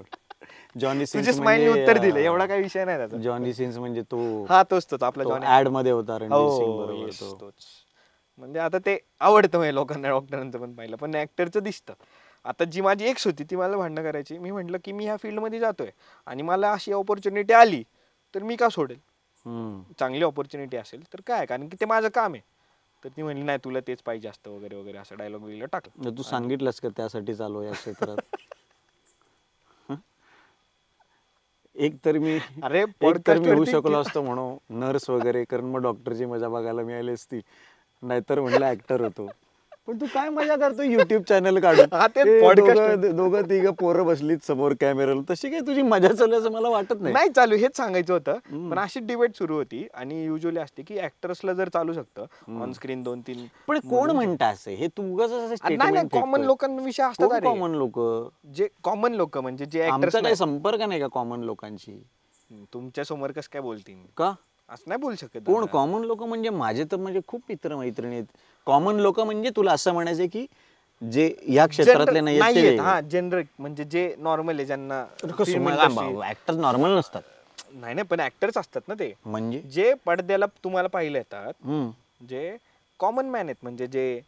जॉनी सिन्स तुझे स्माइलने उत्तर दिलं, एवढा काही विषय नाही त्याचा. जॉनी सिन्स म्हणजे तो, हा तोच आपला जॉनी ऍड मध्ये होता रणवीर सिंग बरोबर तो. म्हणजे आता ते आवडतं म्हणजे लोकांना डॉक्टरांचं पण पाहिलं, पण ऍक्टरचं दिसतं. आता जी माझी एक्स होती ती मला भांडणं करायची. मी म्हटलं की मी ह्या फील्डमध्ये जातोय आणि मला अशी ऑपॉर्च्युनिटी आली तर मी का सोडेल. चांगली ऑपॉर्च्युनिटी असेल तर काय, कारण की ते माझं काम आहे. तर ती म्हणली नाही तुला तेच पाहिजे असतं वगैरे वगैरे, असं डायलॉग वगैरे टाकलं. तू सांगितलंस का त्यासाठी चालू आहे या क्षेत्रात? एक तर मी होऊ शकलो असतो म्हणून नर्स वगैरे, कारण मग डॉक्टरची मजा बघायला मिळाली असती. नाहीतर म्हणलं ऍक्टर होतो. पण तू काय मजा करतो युट्यूब चॅनल काढून, दोघं तिघं पोरं बसलीत समोर कॅमेराला, तशी काही तुझी मजा चालू असं मला वाटत नाही चालू. हेच सांगायचं होतं. पण अशी डिबेट सुरू होती आणि युजली असते की ऍक्टर्सला जर चालू शकतं ऑन स्क्रीन 2-3. पण कोण म्हणतं असं? हे तू नाही, कॉमन लोकांविषयी असतात. कॉमन लोक, जे कॉमन लोक म्हणजे जे आमचा काही संपर्क नाही का कॉमन लोकांशी? तुमच्या समोर कसं काय बोलतील का? असं नाही बोलू शकत. कोण कॉमन लोक? म्हणजे माझे तर म्हणजे खूप मित्र मैत्रिणी आहेत. कॉमन लोक म्हणजे तुला असं म्हणायचे की जे या क्षेत्रातले नाही, हा जनरल, म्हणजे जे नॉर्मल आहे, ज्यांना ऍक्टर नॉर्मल नसतात. नाही पण ऍक्टर्स असतात ना ते, म्हणजे जे पडद्याला तुम्हाला पाहिलं येतात, जे कॉमन मॅन आहेत, म्हणजे जे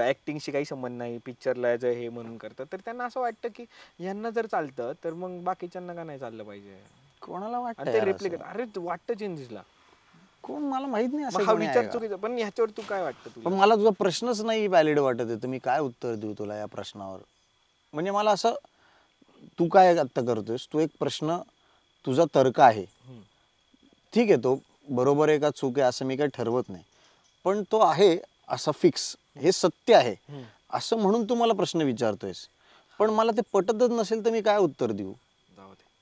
ऍक्टिंगशी काही संबंध नाही, पिक्चरला जे हे म्हणून करतात, तर त्यांना असं वाटतं की यांना जर चालतं तर मग बाकीच्यांना का नाही चाललं पाहिजे. कोणाला वाटतं? ते रिप्लिकेट, अरे वाटतं चेंजेसला कोण, मला माहित नाही हा विचार चुकीचा. पण ह्याच्यावर तू काय वाटतं? पण मला तुझा प्रश्नच नाही व्हॅलिड वाटत आहे, तर मी काय उत्तर देऊ तुला या प्रश्नावर? म्हणजे मला असं, तू काय आता करतोयस, तू एक प्रश्न, तुझा तर्क आहे, ठीक आहे, तो बरोबर आहे का चूक आहे असं मी काही ठरवत नाही, पण तो आहे असं फिक्स, हे सत्य आहे असं म्हणून तू मला प्रश्न विचारतोयस. पण मला ते पटतच नसेल तर मी काय उत्तर देऊ?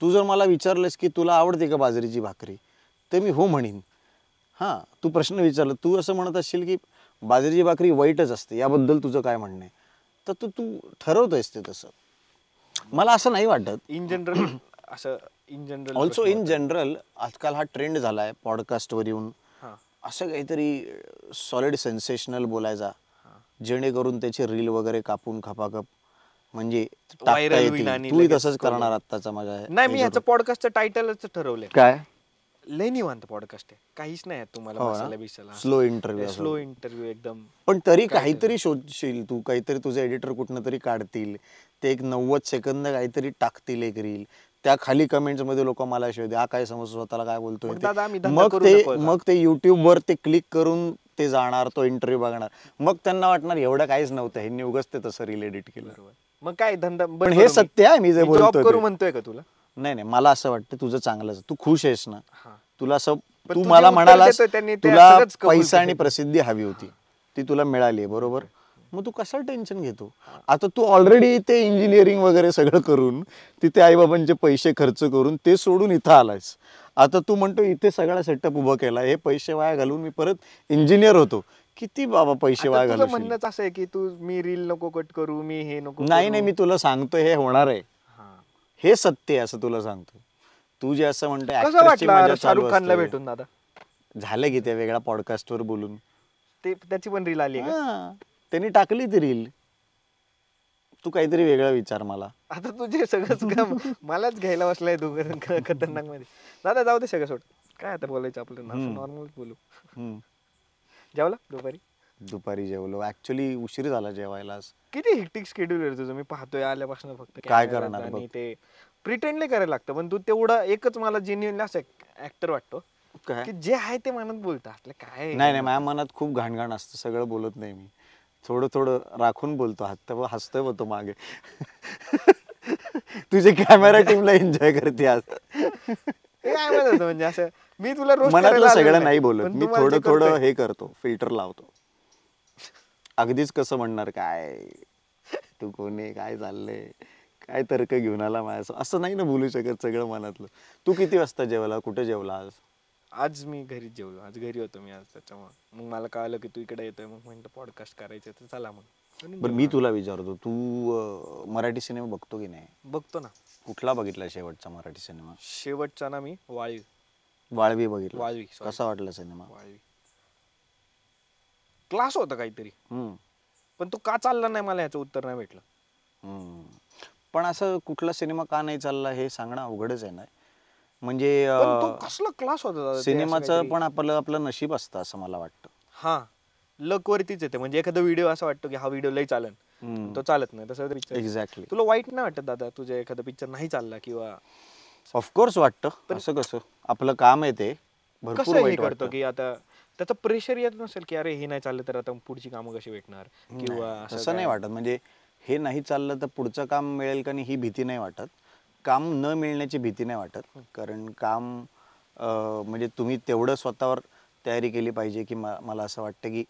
तू जर मला विचारलंस की तुला आवडते का बाजरीची भाकरी, तर मी हो म्हणीन. हां, तू प्रश्न विचारला, तू असं म्हणत असशील की बाजरीची भाकरी वाईटच असते, याबद्दल तुझं काय म्हणणं आहे, तर तू ठरवतोयस ते तसं. मला असं नाही वाटत. इन जनरल असं, in general also in general आजकाल हा ट्रेंड झालाय पॉडकास्टवर येऊन असं काहीतरी सॉलिड सेन्सेशनल बोलायचा, जेणेकरून त्याचे रील वगैरे कापून खपाखप म्हणजे तू तसंच करणार आत्ताचा माझा. नाही, मी ह्याचं पॉडकास्टचं टायटलच ठरवलंय. काय? लय निवांत पॉडकास्ट आहे, काहीच नाही तुम्हाला मसाला बिसाला, स्लो इंटरव्ह्यू एकदम. पण तरी काहीतरी शोधशील तू, काहीतरी तुझे एडिटर कुठनं तरी काढतील, ते एक 90 सेकंद काहीतरी टाकतील एक रील, त्या खाली कमेंट्स मध्ये लोक मला शोध, हा काय समज स्वतःला काय बोलतोय, मग ते युट्यूब वर ते क्लिक करून ते जाणार, तो इंटरव्ह्यू बघणार, मग त्यांना वाटणार एवढं काहीच नव्हतं, हे उगाच ते तसं रील एडिट केलं. मग काय धंदा. पण हे सत्य आहे, मी जे बोलतोय म्हणतोय का तुला? नाही, मला असं वाटतं तुझं चांगलंच, तू खुश आहेस ना, तुला असं, तू मला म्हणालास तुला पैसा आणि प्रसिद्धी हवी होती, ती तुला मिळाली, बरोबर, मग तू कशाला टेन्शन घेतो? आता तू ऑलरेडी ते इंजिनिअरिंग वगैरे सगळं करून, तिथे आईबाबांचे पैसे खर्च करून ते सोडून इथं आलायस. आता तू म्हणतो इथे सगळा सेटअप उभा केला, हे पैसे वाया घालून मी परत इंजिनियर होतो. किती बाबा पैसे वाया घालू? म्हणणंच असं आहे की तू, मी रील नको कट करू, मी हे नको. नाही, मी तुला सांगतोय हे होणार आहे, हे सत्य आहे असं तुला सांगतो. तू जे असं म्हणतोय शाहरुख खानला भेटून दादा झालं की त्या वेगळ्या पॉडकास्ट वर बोलून, ते त्याची पण रील आली, त्यांनी टाकली ती रील. तू काहीतरी वेगळा विचार मला. आता तुझे सगळंच काम मलाच घ्यायला बसलाय तू खतरनाक मध्ये. दादा जाऊ दे सगळं सोड, काय आता बोलायचं आपलं, नॉर्मल बोलू. जेवला दुपारी? दुपारी जेवलो. ऍक्च्युली उशीर झाला जेवायला आज. किती हेक्टिक शेड्यूल आहे तुझं, मी पाहतोय आल्यापासून फक्त काय camera करणार आणि बघ. ते प्रिटेंड नाही करायला लागतं, पण तू तेवढा एकच मला जेन्युइनली असं ऍक्टर वाटतो काय की जे आहे ते मनात बोलतं. असलं काय नाही माझ्या मनात खूप घाणघाण असतं, सगळं बोलत नाही मी. थोडं थोडं राखून बोलतो. हसतोय बघ तो मागे. तुझे कॅमेरा टीमला एन्जॉय करते आज. ते काय माहित होतं, म्हणजे असं मी तुला रोस्ट मनातलं करायला आलेलो सगळं नाही बोलत पण मी. तू मला थोडं जे थोडं करतोय. हे करतो, फिल्टर लावतो. अगदीच कसं म्हणणार, काय तू कोण आहे, काय चाललंय, काय तर्क घेऊन आला माझ्या, असं नाही ना बोलू शकत सगळं मनातलं. तू किती वाजता जेवला, कुठे जेवला आज? आज मी घरीच जेवलो, आज घरी होतो मी आज, त्याच्यामुळे मग मला कळलं की तू इकडे येतोय, मग म्हणलं पॉडकास्ट करायचं तर चला मग. म्हणून बरं मी जेवलो. तुला विचारतो, तू मराठी सिनेमा बघतो की नाही? बघतो ना. कुठला बघितला शेवटचा मराठी सिनेमा? शेवटचा ना मी वाळवी. वाळवी बघितला. वाळवी, sorry. कसा वाटला सिनेमा? वाळवी क्लास होता काहीतरी, हम्म, पण तो का चालला नाही मला याचं उत्तर नाही भेटलं. हम्म. पण असं कुठला सिनेमा का नाही चालला हे सांगणं अवघडच आहे ना. म्हणजे पण तो कसला क्लास होता दादा, ते असं सिनेमाचं काहीतरी. पण आपलं नशीब असतं असं मला वाटतं. हा, लक वरतीच येते. म्हणजे एखादा व्हिडिओ असा वाटतो की हा व्हिडिओ लई चालन, हम्म. तो चालत नाही. तसं पिक्चर एक्झॅक्टली. तुला वाईट नाही वाटत दादा तुझ्या एखादा पिक्चर नाही चालला किंवा ऑफकोर्स वाटतं. असं कसं, आपलं काम आहे ते, भरपूर कसं हे वाईट करतो वाटतं. की आता त्याचं प्रेशर येत नसेल की अरे हे नाही चाललं तर आता पुढची कामं कशी भेटणार किंवा नाही, असं तसं नाही काय? वाटत. म्हणजे हे नाही चाललं तर पुढचं काम मिळेल का नाही ही भीती नाही वाटत. काम न मिळण्याची भीती नाही वाटत. कारण काम म्हणजे तुम्ही तेवढं स्वतःवर तयारी केली पाहिजे की मला असं वाटतं की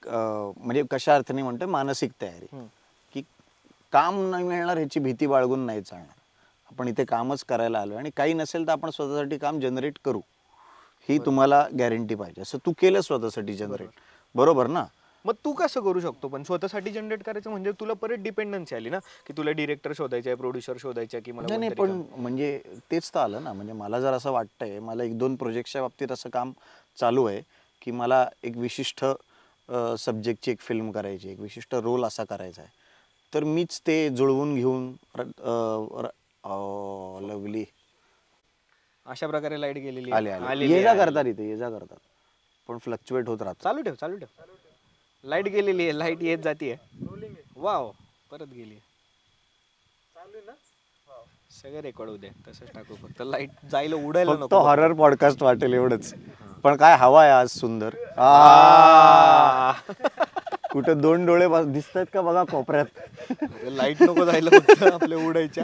म्हणजे कशा अर्थाने म्हणतो, मानसिक तयारी, की काम नाही मिळणार ह्याची भीती बाळगून नाही चालणार. आपण इथे कामच करायला आलो आणि काही नसेल तर आपण स्वतःसाठी काम जनरेट करू, ही तुम्हाला गॅरंटी पाहिजे. असं तू केलं स्वतःसाठी जनरेट, बरोबर ना? मग तू कसं करू शकतो? पण स्वतःसाठी जनरेट करायचं म्हणजे तुला परत डिपेंडन्सी आली ना, की तुला डिरेक्टर शोधायचा आहे, प्रोड्युसर शोधायचा आहे, की मला नाही कोणतरी पण म्हणजे तेच तर आलं ना. म्हणजे मला जर असं वाटतंय, मला 1-2 प्रोजेक्टच्या बाबतीत असं काम चालू आहे की मला एक विशिष्ट सब्जेक्टची एक फिल्म करायची, एक विशिष्ट रोल असा करायचा आहे, तर मीच ते जुळवून घेऊन लवली अशा प्रकारे लाईट गेलेली आले आहे. आले आलेली ये जा आहे. करतात इथे, ये जा करतात, पण फ्लक्च्युएट होत राहतात. चालू ठेव, चालू ठेव. लाईट गेलेली आहे, लाईट येत जातीये. वाव, परत गेली. सगळं रेकॉर्ड होऊ दे, तसंच टाकू. फक्त लाईट जायला उडायला फक्त नको. हॉरर पॉडकास्ट वाटेल एवढंच. पण काय हवा आहे आज सुंदर. कुठं 2 डोळे दिसतात का बघा कोपऱ्यात. लाईट नको जायला, फक्त आपल्या उडायच्या.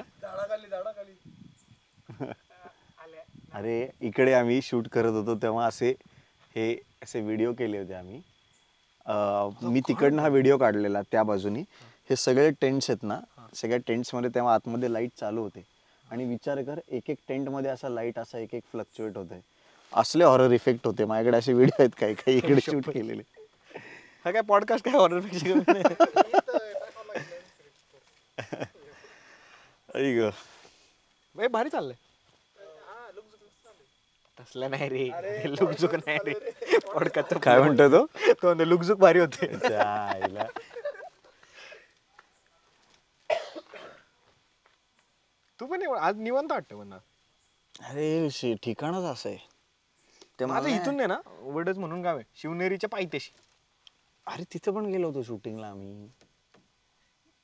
अरे इकडे आम्ही शूट करत होतो तेव्हा असे व्हिडिओ केले होते आम्ही. मी तिकडनं हा व्हिडिओ काढलेला त्या बाजूनी. हे सगळे टेंट्स आहेत ना, सगळ्या टेंट्समध्ये तेव्हा आतमध्ये लाईट चालू होते. आणि विचार कर, एक टेंटमध्ये असा लाईट असा एक फ्लक्च्युएट होतोय. असले हॉरर इफेक्ट होते. माझ्याकडे असे व्हिडिओ आहेत काही काही इकडे शूट केलेले. हा काय पॉडकास्ट काय हॉरर पेक्षा कमी नाही. आई ग, भारी चाललंय. तसलं नाही रे, लुकझुक नाही रे. पॉडकास्ट काय म्हणतो तो? तो म्हणतो लुकझुक भारी होते. त्याला तू पण आज निवांत वाटतं म्हणा. अरे ठिकाणच असं आहे ते. माझं मला इथून आहे ना, वडच म्हणून गाव आहे, शिवनेरीच्या पायथ्याशी. अरे तिथे पण गेलो होतो शूटिंगला आम्ही.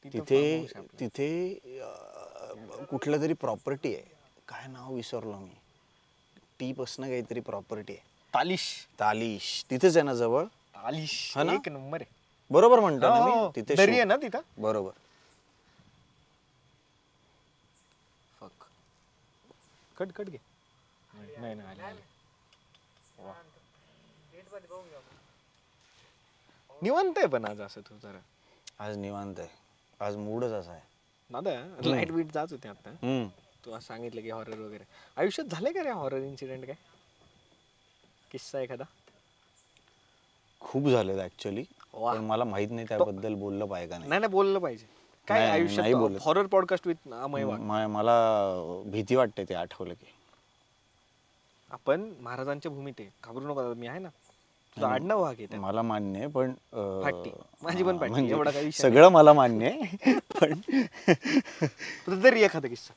तिथं तिथे farm house आहे आपलं. तिथे कुठलं तरी प्रॉपर्टी आहे, काय नाव विसरलो मी. टी पासनं काहीतरी प्रॉपर्टी आहे. तालिश तिथेच आहे ना जवळ. तालिश हा ना? एक नंबर आहे. बरोबर म्हणतो ना हो, मी? तिथे दरी आहे shoot. ना तिथं. बरोबर. कट कट घे. नाही नाही, आले आले. वा. निवांत आहे पण आज असं तू जरा. आज निवांत आहे, आज मूडच असा आहे. दादा लाईट बीट जात होते आता. हम्म. तू आज सांगितलं की हॉरर वगैरे आयुष्यात झाले का रे हॉरर इन्सिडेंट? काय किस्सा एखादा? खूप झालेत ऍक्च्युअली, वा. पण मला माहित नाही त्याबद्दल बोललं पाहिजे का नाही. नाही नाही, बोललं पाहिजे. काय नाही, नाही आयुष्यात बोलत. हॉरर पॉडकास्ट विथ अमय वाघ. मला भीती वाटते ते आठवलं की. आपण महाराजांच्या भूमीत आहे, घाबरू नका. मी आहे ना, तुझं आडनाव वाघ आहे. मला मान्य आहे पण फाटी, माझी पण फाटी, म्हणजे एवढा काही विषय सगळं मला मान्य आहे पण नाही. तरी एखादा किस्सा.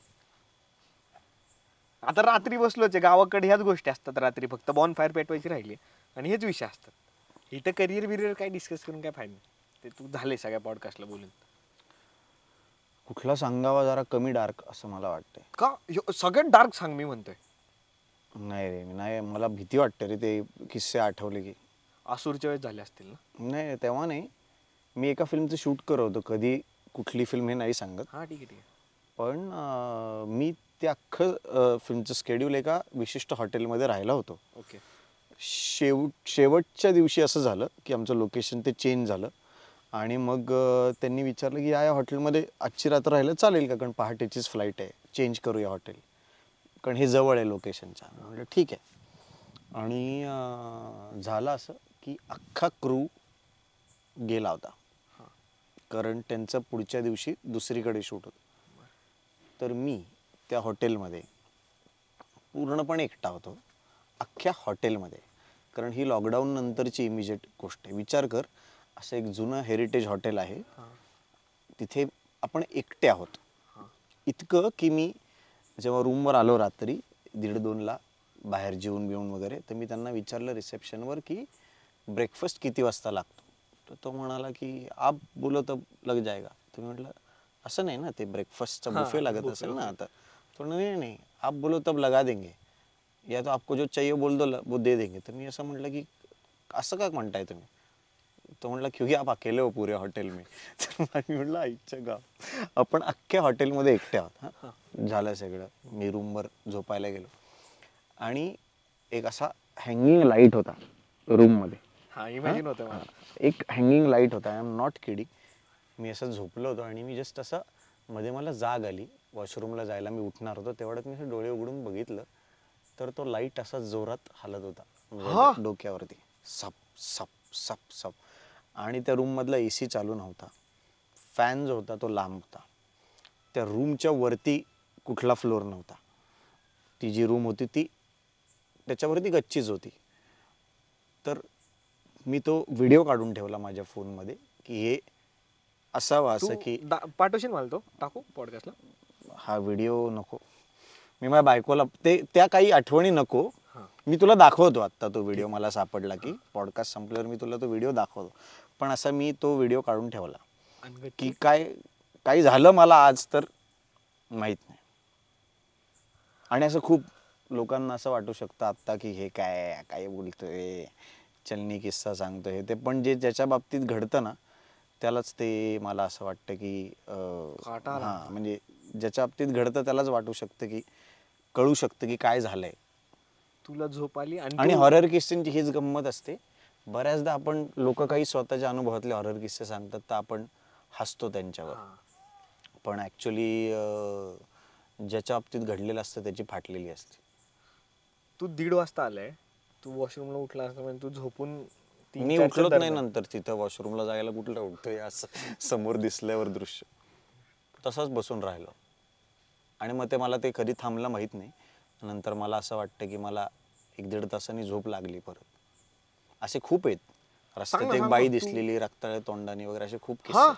आता रात्री बसलोच आहे, गावाकडे ह्याच गोष्टी असतात रात्री, फक्त बॉन फायर पेटवायची राहिली आणि हेच विषय असतात. इथं करिअर बिरिअर काय डिस्कस करून काय फायदा नाही. ते तू झाले सगळ्या पॉडकास्टला बोलून. कुठला सांगावा जरा कमी डार्क असं मला वाटतंय. का सगळ्यात डार्क सांग, मी म्हणतोय. नाही रे, नाही, मला भीती वाटते रे ते किस्से आठवले की. आसूरच्या वेळेस झाले असतील ना? नाही तेव्हा नाही, मी एका फिल्मचं शूट करत होतो. कधी कुठली फिल्म हे नाही सांगत, हा ठीक आहे ठीक आहे. पण मी ते अख्खं फिल्मचं स्केड्यूल एका विशिष्ट हॉटेलमध्ये राहिला होतो. ओके. शेवटच्या दिवशी असं झालं की आमचं लोकेशन ते चेंज झालं आणि मग त्यांनी विचारलं की या हॉटेलमध्ये आजची रात्र राहिलं चालेल का, कारण पहाटेचीच फ्लाईट आहे, चेंज करूया हॉटेल, कारण हे जवळ आहे लोकेशनच्या. म्हटलं ठीक आहे. आणि झालं असं की अख्खा क्रू गेला होता, कारण त्यांचं पुढच्या दिवशी दुसरीकडे शूट होतं. तर मी त्या हॉटेलमध्ये पूर्णपणे एकटा होतो, अख्ख्या हॉटेलमध्ये. कारण ही लॉकडाऊन नंतरची इमिजिएट गोष्ट आहे. विचार कर, असं एक जुनं हेरिटेज हॉटेल आहे, तिथे आपण एकटे आहोत. इतकं की मी जेव्हा रूमवर आलो रात्री 1:30-2ला बाहेर जेवून बिवून वगैरे, तर मी त्यांना विचारलं रिसेप्शनवर की ब्रेकफास्ट किती वाजता लागतो. तर तो म्हणाला की आप बोलो तब लग जाएगा. तुम्ही म्हटलं असं नाही ना, ते ब्रेकफास्टचा बुफे लागत असेल ना आता. तो नाही नाही, आप बोलो तब लगा देंगे, या तो आपको जो चाहिए बोल दो वो दे देंगे. तर मी असं म्हटलं की असं का म्हणताय तुम्ही. तो म्हटलं क्योंकि आप अकेले हो पूरे हॉटेल में. तर मी म्हटलं आईच्या गाव, आपण अख्ख्या हॉटेलमध्ये एकटे आहोत. हां, झालं सगळं. मी रूमवर झोपायला गेलो आणि एक असा हँगिंग लाईट होता रूममध्ये. हा इमॅजिन होतं मला. एक हँगिंग लाईट होता, आय एम नॉट किडिंग. मी असं झोपलो होतो आणि मी जस्ट असं मध्ये मला जाग आली, वॉशरूमला जायला मी उठणार होतो, तेवढ्यात मी असं डोळे उघडून बघितलं तर तो लाईट असा जोरात हलत होता डोक्यावरती, सप सप सप सप. आणि त्या रूममधला AC चालू नव्हता, फॅन जो होता तो लांब होता, त्या रूमच्या वरती कुठला फ्लोअर नव्हता. ती जी रूम होती ती त्याच्यावरती गच्चीच होती. तर मी तो व्हिडिओ काढून ठेवला माझ्या फोनमध्ये की हे असावं असं की. पाठवशील मला तो, टाकू पॉडकास्टला? हा व्हिडिओ नको, मी माझ्या बायकोला त्या काही आठवणी नको, मी तुला दाखवतो आत्ता तो व्हिडिओ. मला सापडला की पॉडकास्ट संपल्यावर मी तुला तो व्हिडिओ दाखवतो. पण असा मी तो व्हिडिओ काढून ठेवला की काय झालं मला आज तर माहीत नाही. आणि असं खूप लोकांना असं वाटू शकतं आत्ता की हे काय बोलतोय, चलनी किस्सा सांगतोय ते. पण जे ज्याच्या बाबतीत घडतं ना त्यालाच ते, मला असं वाटतं की हां, म्हणजे ज्याच्या बाबतीत घडतं त्यालाच वाटू शकतं की, कळू शकतं की काय झालंय. तुला झोप आली आणि हॉरर किस्सेंची हीच गंमत असते. बऱ्याचदा आपण लोक काही स्वतःच्या अनुभवातले हॉरर किस्से सांगतात तर आपण हसतो त्यांच्यावर, पण ॲक्च्युली ज्याच्या बाबतीत घडलेलं असतं त्याची फाटलेली असते. तू 1:30 वाजता आलाय, तू वॉशरूमला उठला असता म्हणजे तू झोपून मी उठलोच नाही नंतर. तिथं वॉशरूमला जायला कुठलं उठतोय असं समोर दिसल्यावर दृश्य, तसंच बसून राहिलो. आणि मग ते मला ते कधी थांबलं माहीत नाही. नंतर मला असं वाटतं की मला 1-1.5 तासांनी झोप लागली परत. असे खूप आहेत. रस्त्यात एक बाई दिसलेली रक्ताळ तोंडाने वगैरे, असे खूप किस्से.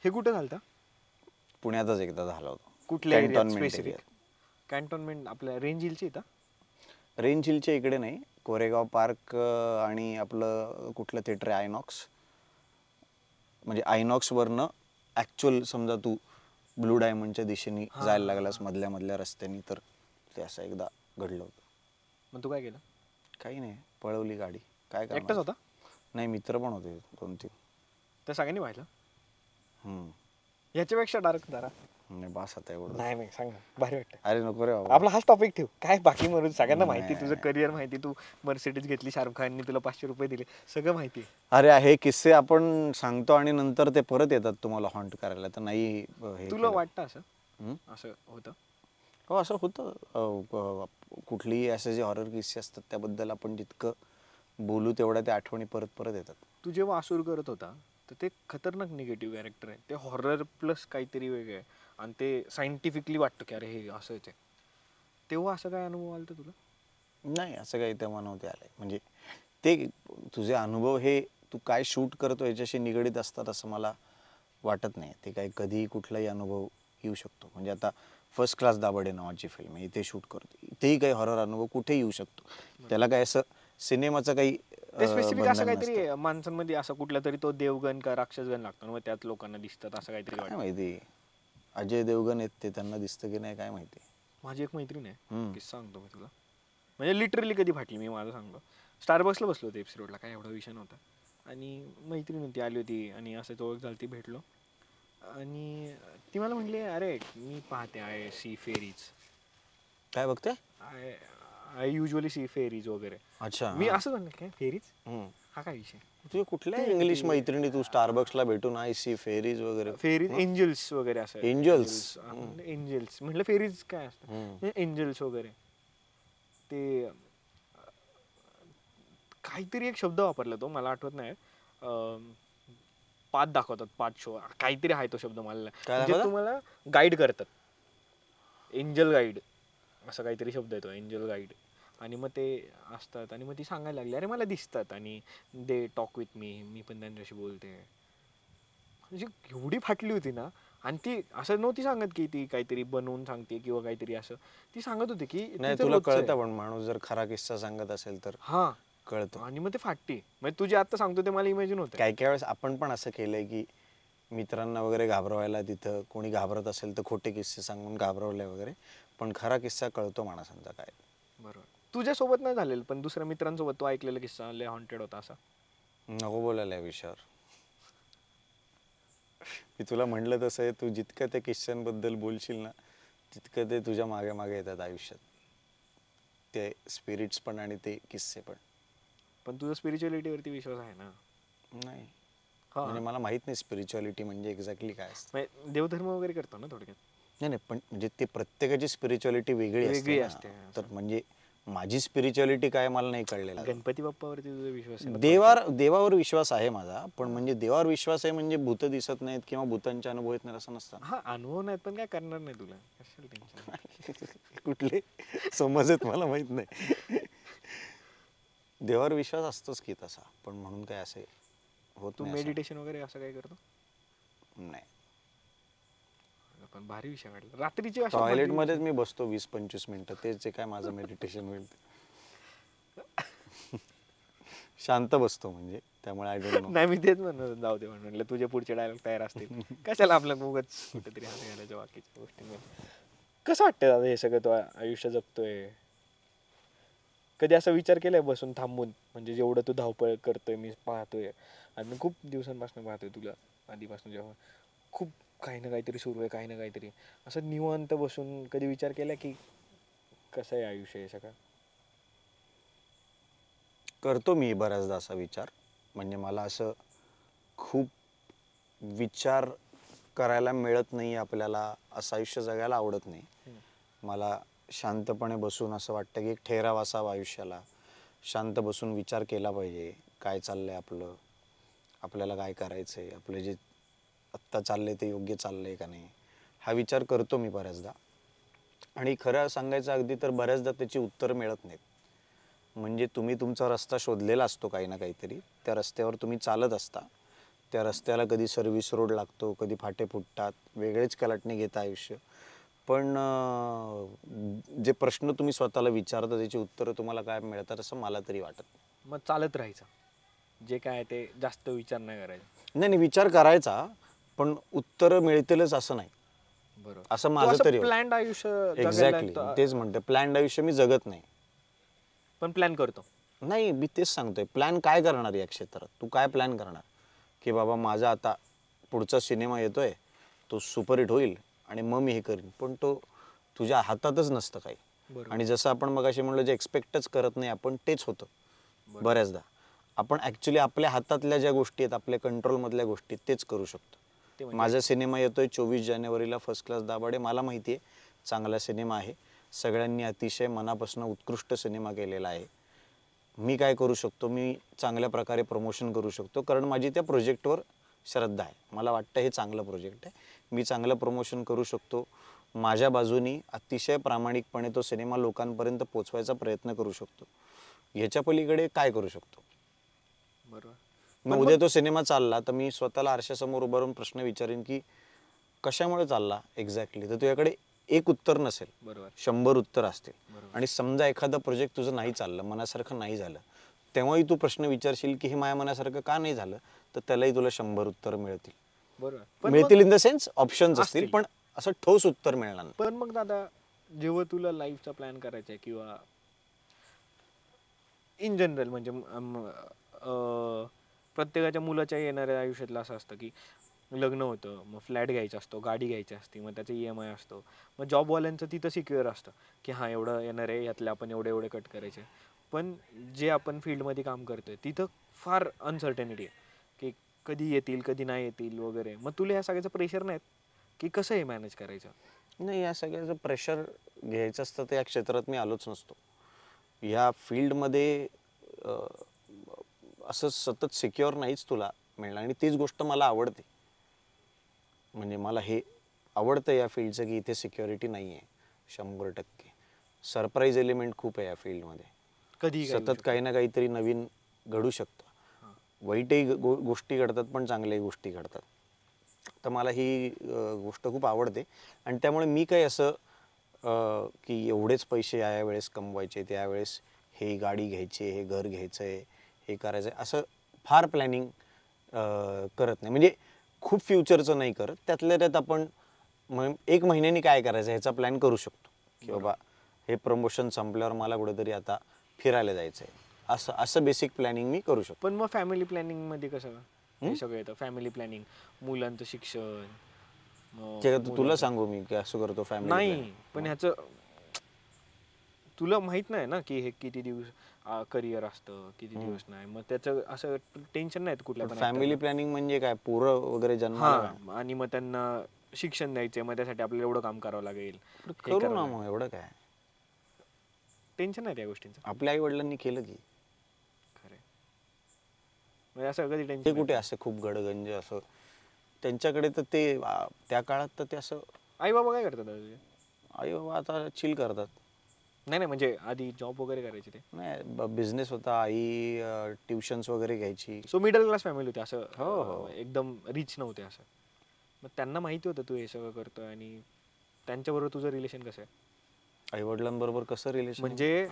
हे कुठे झालं? पुण्यातच एकदा झालं होतं. कुठल्या एरियात? कॅन्टोन्मेंट आपल्या रेंज हिलच्या इथं? रेंज हिलच्या इकडे नाही, कोरेगाव पार्क आणि आपलं कुठलं थिएटर आहे आयनॉक्स, म्हणजे आयनॉक्सवरनं ॲक्च्युअल समजा तू ब्लू डायमंडच्या दिशेने जायला लागलास मधल्या रस्त्याने, तर ते असं एकदा घडलं होतं. मग तू काय केलं? काही नाही, पळवली गाडी. काय करणार? एकटाच होता? नाही, मित्र पण होते 2-3. त्या सगळ्यांनी पाहिलं? याच्यापेक्षा डायरेक्ट जरा नाही, बास आता एवढं. नाही सांग ना, भारी वाटतं. अरे नको रे बाबा, आपला हाच टॉपिक ठेव. काय बाकी म्हणून सगळ्यांना माहिती, तुझं करिअर माहिती, तू मर्सिडीज घेतली, शाहरुख खानने तुला 500 रुपये दिले, सगळं माहिती. अरे हे किस्से आपण सांगतो आणि नंतर ते परत येतात तुम्हाला हॉन्ट करायला, तर नाही. तुला वाटतं असं होतं? हो, असं होतं. कुठलीही असे जे हॉरर किस्से असतात त्याबद्दल आपण जितकं बोलू तेवढ्या त्या आठवणी परत परत येतात. तू जेव्हा आसूर करत होता तर ते खतरनाक निगेटिव्ह कॅरेक्टर आहे, ते हॉरर प्लस काहीतरी वेगळं आहे आणि ते सायंटिफिकली वाटतं की अरे हे असंच आहे. तेव्हा असं काय अनुभव आला तुला? नाही, असं काही तेव्हा नव्हते आले. म्हणजे ते तुझे अनुभव हे तू काय शूट करतो याच्याशी निगडीत असतात असं मला वाटत नाही. ते काही कधीही कुठलाही अनुभव येऊ शकतो. म्हणजे आता फर्स्ट क्लास दाभाडे नावाची फिल्म आहे, इथे शूट करतो, इथेही काही हॉरर अनुभव कुठेही येऊ शकतो. त्याला काय असं सिनेमाचं काही ते स्पेसिफिक असं बंधन काहीतरी नसतं. माणसांमध्ये असं कुठला तरी तो देवगण का राक्षसगण लागतो ना, मग त्यात लोकांना दिसतात असं काहीतरी काय वाटतं. माहिती अजय देवगण आहेत ते त्यांना दिसतं की नाही काय माहिती. माझी एक मैत्रीण आहे, हम्म. किस्सा सांगतो मी तुला. म्हणजे लिटरली कधी फाटली मी माझं सांगतो. स्टारबक्सला बसलो होतो एप्सी रोडला, काय एवढा विषय नव्हता. आणि मैत्रीण होती, आली होती आणि असंच ओळख झाली, ती भेटलो. आणि ती मला म्हटली, अरे मी पाहते आय सी फेरीज, काय बघते. I I usually see fairies वगैरे. अच्छा मी हा. असं म्हणलं, काय फेरीज, हम्म. हा काय विषय. तुझे कुठल्या ते- इंग्लिश ते- मैत्रिणी तू स्टारबक्सला भेटून आयसी फेरीज वगैरे. फेरीज एंजल्स वगैरे असं. Angels? एंजल्स म्हटलं, फेरीज काय असतं. हम्म. एंजल्स वगैरे. ते काहीतरी एक शब्द वापरला तो, मला आठवत नाही. पाथ दाखवतात, पाथ शो काहीतरी आहे तो शब्द मला. काय म्हणजे दाखवतात? तुम्हाला गाईड करतात, एंजल गाईड असं काहीतरी शब्द येतो, एंजल गाईड. आणि मग ते असतात आणि मग ती सांगायला लागली, अरे मला दिसतात आणि दे टॉक विथ मी पण त्यांच्याशी बोलते. म्हणजे एवढी फाटली होती ना. आणि ती असं नव्हती सांगत की ती काहीतरी बनवून सांगते किंवा काहीतरी असं. ती सांगत होती की नाही तिचं तुला रोजचं आहे. कळतं पण माणूस जर खरा किस्सा सांगत असेल तर हा. कळतं. आणि मग ते फाटते. म्हणजे तुझे आता सांगतो ते मला इमॅजिन होतं. काही काही वेळेस आपण पण असं केलंय की मित्रांना वगैरे घाबरवायला तिथं कोणी घाबरत असेल तर खोटे किस्से सांगून घाबरवले वगैरे, पण खरा किस्सा कळतो माणसांचा काय. बरोबर. तुझ्यासोबत नाही झालेलं, पण दुसऱ्या मित्रांसोबत तो ऐकलेला किस्सा लय हॉन्टेड होता असा. नको बोलायला या विषयावर. मी तुला म्हणलं तसं आहे, तू जितकं त्या किस्स्यांबद्दल बोलशील ना तितकं ते तुझ्या मागे मागे येतात आयुष्यात, ते स्पिरिट्स पण आणि ते किस्से पण. पण तुझा स्पिरिच्युअलिटीवरती विश्वास आहे ना. नाही हा. म्हणजे मला माहित नाही स्पिरिच्युअलिटी म्हणजे एक्झॅक्टली काय असतं. म्हणजे देवधर्म वगैरे करतो ना थोडक्यात. नाही नाही पण म्हणजे ते प्रत्येकाची स्पिरिच्युअलिटी वेगळी वेगळी असते असते, ना. असं. तर म्हणजे माझी स्पिरिच्युअलिटी काय मला नाही कळलेलं. गणपती बाप्पावरती तुझा विश्वास आहे ना देवावर विश्वास आहे माझा, पण म्हणजे देवावर विश्वास आहे म्हणजे भूत दिसत नाहीत किंवा भूतांचे अनुभव येत नाहीत असं नसतं. हा, अनुभव नाहीत पण काय करणार नाही तुला, कशाला टेन्शन. कुठले समज आहेत मला माहित नाही. देवावर विश्वास असतोच की तसा, पण म्हणून काय असे होत तू नाही असं मेडिटेशन वगैरे असं काय करतो. नाही. पण भारी विषय काढला रात्रीची अशा टॉयलेट भारी मध्येच विषय. मी बसतो 20-25 मिनिटं, तेच जे काय माझं मेडिटेशन होईल ते. शांत बसतो म्हणजे, त्यामुळे आय डोंट नो. नाही मी तेच म्हणत जाऊ दे म्हणलं, तुझे पुढचे डायलॉग तयार असतील कशाला आपलं उगाच कुठेतरी हात घालायच्या बाकीच्या गोष्टींमध्ये. कसं वाटतं दादा हे सगळं तो आयुष्य जगतोय. कधी असा विचार केलाय बसून थांबून, म्हणजे जेवढं तू धावपळ करतोय मी पाहतोय आणि मी खूप दिवसांपासून पाहतोय तुला, आधीपासून जेव्हा खूप काही ना काहीतरी सुरू आहे, काही ना काहीतरी असं निवांत बसून कधी विचार केला की कसं आहे आयुष्य हे सगळं. करतो मी बऱ्याचदा असा विचार, म्हणजे मला असं खूप विचार करायला मिळत नाही आपल्याला, असं आयुष्य जगायला आवडत नाही. मला शांतपणे बसून असं वाटतं की एक ठेराव असावा आयुष्याला, शांत बसून विचार केला पाहिजे काय चाललंय आपलं, आपल्याला काय करायचंय, आपलं जे आत्ता चाललंय ते योग्य चाललंय का नाही, हा विचार करतो मी बऱ्याचदा. आणि खरं सांगायचं अगदी तर बऱ्याचदा त्याची उत्तरं मिळत नाहीत. म्हणजे तुम्ही तुमचा रस्ता शोधलेला असतो काही ना काहीतरी, त्या रस्त्यावर तुम्ही चालत असता, त्या रस्त्याला कधी सर्व्हिस रोड लागतो, कधी फाटे फुटतात, वेगळेच कलाटणी घेतं आयुष्य. पण जे प्रश्न तुम्ही स्वतःला विचारता त्याची उत्तरं तुम्हाला काय मिळतात असं मला तरी वाटत. मग चालत राहायचं, जे काय ते जास्त विचार नाही करायचा. नाही नाही विचार करायचा, पण उत्तरं मिळतीलच असं नाही. बरोबर. असं माझं तरी प्लॅन्ड आयुष्य एक्झॅक्टली जगायला तेच म्हणते, प्लॅन्ड आयुष्य मी जगत नाही. पण प्लॅन करतो. नाही मी तेच सांगतोय, प्लॅन काय करणार या क्षेत्रात, तू काय प्लॅन करणार की बाबा माझा आता पुढचा सिनेमा येतोय, तो सुपरहिट होईल आणि मग मी हे करीन, पण तो तुझ्या हातातच नसतं काही. बरोबर. आणि जसं आपण मगाशी म्हणलं, जे एक्सपेक्टच करत नाही आपण तेच होतं बऱ्याचदा. आपण ॲक्च्युली आपल्या हातातल्या ज्या गोष्टी आहेत, आपल्या कंट्रोलमधल्या गोष्टी तेच करू शकतो. म्हणजे माझा सिनेमा येतोय 24 जानेवारीला, फर्स्ट क्लास दाभाडे. मला माहिती आहे चांगला सिनेमा आहे, सगळ्यांनी अतिशय मनापासून उत्कृष्ट सिनेमा केलेला आहे. मी काय करू शकतो, मी चांगल्या प्रकारे प्रमोशन करू शकतो, कारण माझी त्या प्रोजेक्टवर श्रद्धा आहे. मला वाटतं हे चांगलं प्रोजेक्ट आहे, मी चांगलं प्रमोशन करू शकतो. माझ्या बाजूनी अतिशय प्रामाणिकपणे तो सिनेमा लोकांपर्यंत पोचवायचा प्रयत्न करू शकतो. ह्याच्या पलीकडे काय करू शकतो. बरोबर. मग उद्या तो सिनेमा चालला तर मी स्वतःला आरशासमोर उभं राहून प्रश्न विचारेन की कशामुळे चालला एक्झॅक्टली. तर तुझ्याकडे एक उत्तर नसेल, बरोबर. 100 उत्तर असतील. बरोबर. आणि समजा एखादा प्रोजेक्ट तुझं नाही चाललं, मनासारखं नाही झालं, तेव्हाही तू प्रश्न विचारशील की हे माझ्या मनासारखं का नाही झालं, तर त्यालाही तुला 100 उत्तर मिळतील. बरोबर. मिळतील इन द सेन्स ऑप्शन्स असतील, असतील. पण असं ठोस उत्तर मिळणार नाही. पण मग दादा, जेव्हा तुला लाईफचा प्लॅन करायचा आहे किंवा इन जनरल म्हणजे प्रत्येकाच्या मुलाच्या येणाऱ्या आयुष्यातलं असं असतं की लग्न होतं, मग फ्लॅट घ्यायचा असतो, गाडी घ्यायची असते, मग त्याचं EMI असतो, मग जॉबवाल्यांचं तिथं सिक्युअर असतं की हां एवढं येणार आहे, यातले आपण एवढे एवढे कट करायचे. पण जे आपण फील्डमध्ये काम करतोय तिथं फार अनसर्टेनिटी आहे की कधी येतील कधी नाही येतील वगैरे. मग तुला ह्या सगळ्याचं प्रेशर नाहीत की कसं हे मॅनेज करायचं? नाही, या सगळ्याचं प्रेशर घ्यायचं असतं तर या क्षेत्रात मी आलोच नसतो. या फील्डमध्ये असं सतत सिक्युअर नाहीच तुला मिळणार, आणि तीच गोष्ट मला आवडते. म्हणजे मला हे आवडतं या फील्डचं की इथे सिक्युरिटी नाही आहे 100%. सरप्राईज एलिमेंट खूप आहे या फील्डमध्ये. कधी सतत काही ना काहीतरी नवीन घडू शकतं. वाईटही गोष्टी घडतात, पण चांगल्याही गोष्टी घडतात. तर मला ही गोष्ट खूप आवडते, आणि त्यामुळे मी काही असं की एवढेच पैसे या वेळेस कमवायचे, त्यावेळेस हे गाडी घ्यायची, हे घर घ्यायचं आहे, हे करायचं आहे, असं फार प्लॅनिंग करत नाही. म्हणजे खूप फ्युचरचं नाही करत. त्यातल्या त्यात आपण एक महिन्यानी काय करायचं ह्याचा प्लॅन करू शकतो की बाबा हे प्रमोशन संपल्यावर मला कुठेतरी आता फिरायला जायचं आहे, असं असं बेसिक प्लॅनिंग मी करू शकतो. पण मग फॅमिली प्लॅनिंग मध्ये कसं हे सगळं येतं? फॅमिली प्लॅनिंग, मुलांचं शिक्षण, तुला सांगू मी की असं करतो फॅमिली नाही पण ह्याचं तुला माहित नाही ना की हे किती दिवस करिअर असतं, किती दिवस नाही, मग त्याचं असं टेन्शन नाही कुठल्या पण फॅमिली प्लॅनिंग म्हणजे काय, पोरं वगैरे जन्माला आणि मग त्यांना शिक्षण द्यायचे, मग त्यासाठी आपल्याला एवढं काम करावं लागेल, करू ना मग, एवढं काय टेन्शन नाही त्या गोष्टींचं. आपल्या आई वडिलांनी केलं की खरं म्हणजे असं कधी ते टेन्शन कुठे असं खूप गडगंज असं त्यांच्याकडे, तर ते त्या काळात तर ते असं आई बाबा काय करतात तुझे? आई बाबा आता चिल करतात. नाही नाही म्हणजे आधी जॉब वगैरे करायचे ते? नाही, बिझनेस होता. आई ट्युशन्स वगैरे घ्यायची. सो मिडल क्लास फॅमिली होती असं? हो. एकदम रिच नव्हते असं? मग त्यांना माहिती होतं तू हे सगळं करतोय, आणि त्यांच्याबरोबर तुझं रिलेशन कसं आहे? आई वडिलांबरोबर कसं रिलेशन? म्हणजे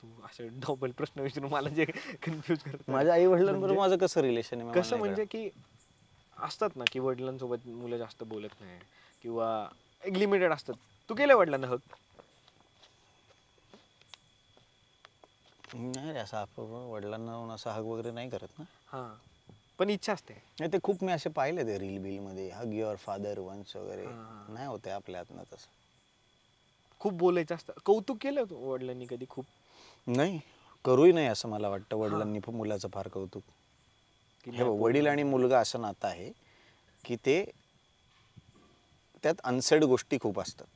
तू असे डबल प्रश्न विचारून मला जे कन्फ्युज करतो. माझ्या आई वडिलांबरोबर माझं कसं रिलेशन आहे? कसं म्हणजे की असतात ना की वडिलांसोबत मुलं जास्त बोलत नाही किंवा एक लिमिटेड असतात. तू केलं वडिलांना हक? नाही रे, असं आपण वडिलांना असं हग वगैरे नाही करत ना. हां, पण इच्छा असते. नाही, ते खूप मी असे पाहिले ते रील बिल मध्ये, हग युअर फादर वन्स वगैरे. नाही होते आपल्या हातनं तसं. खूप बोलायचं असतं. कौतुक केलं वडिलांनी कधी खूप? नाही, करूही नाही असं मला वाटतं वडिलांनी मुलाचं फार कौतुक. हे वडील आणि मुलगा असं नातं आहे की ते त्यात अनसेड गोष्टी खूप असतात.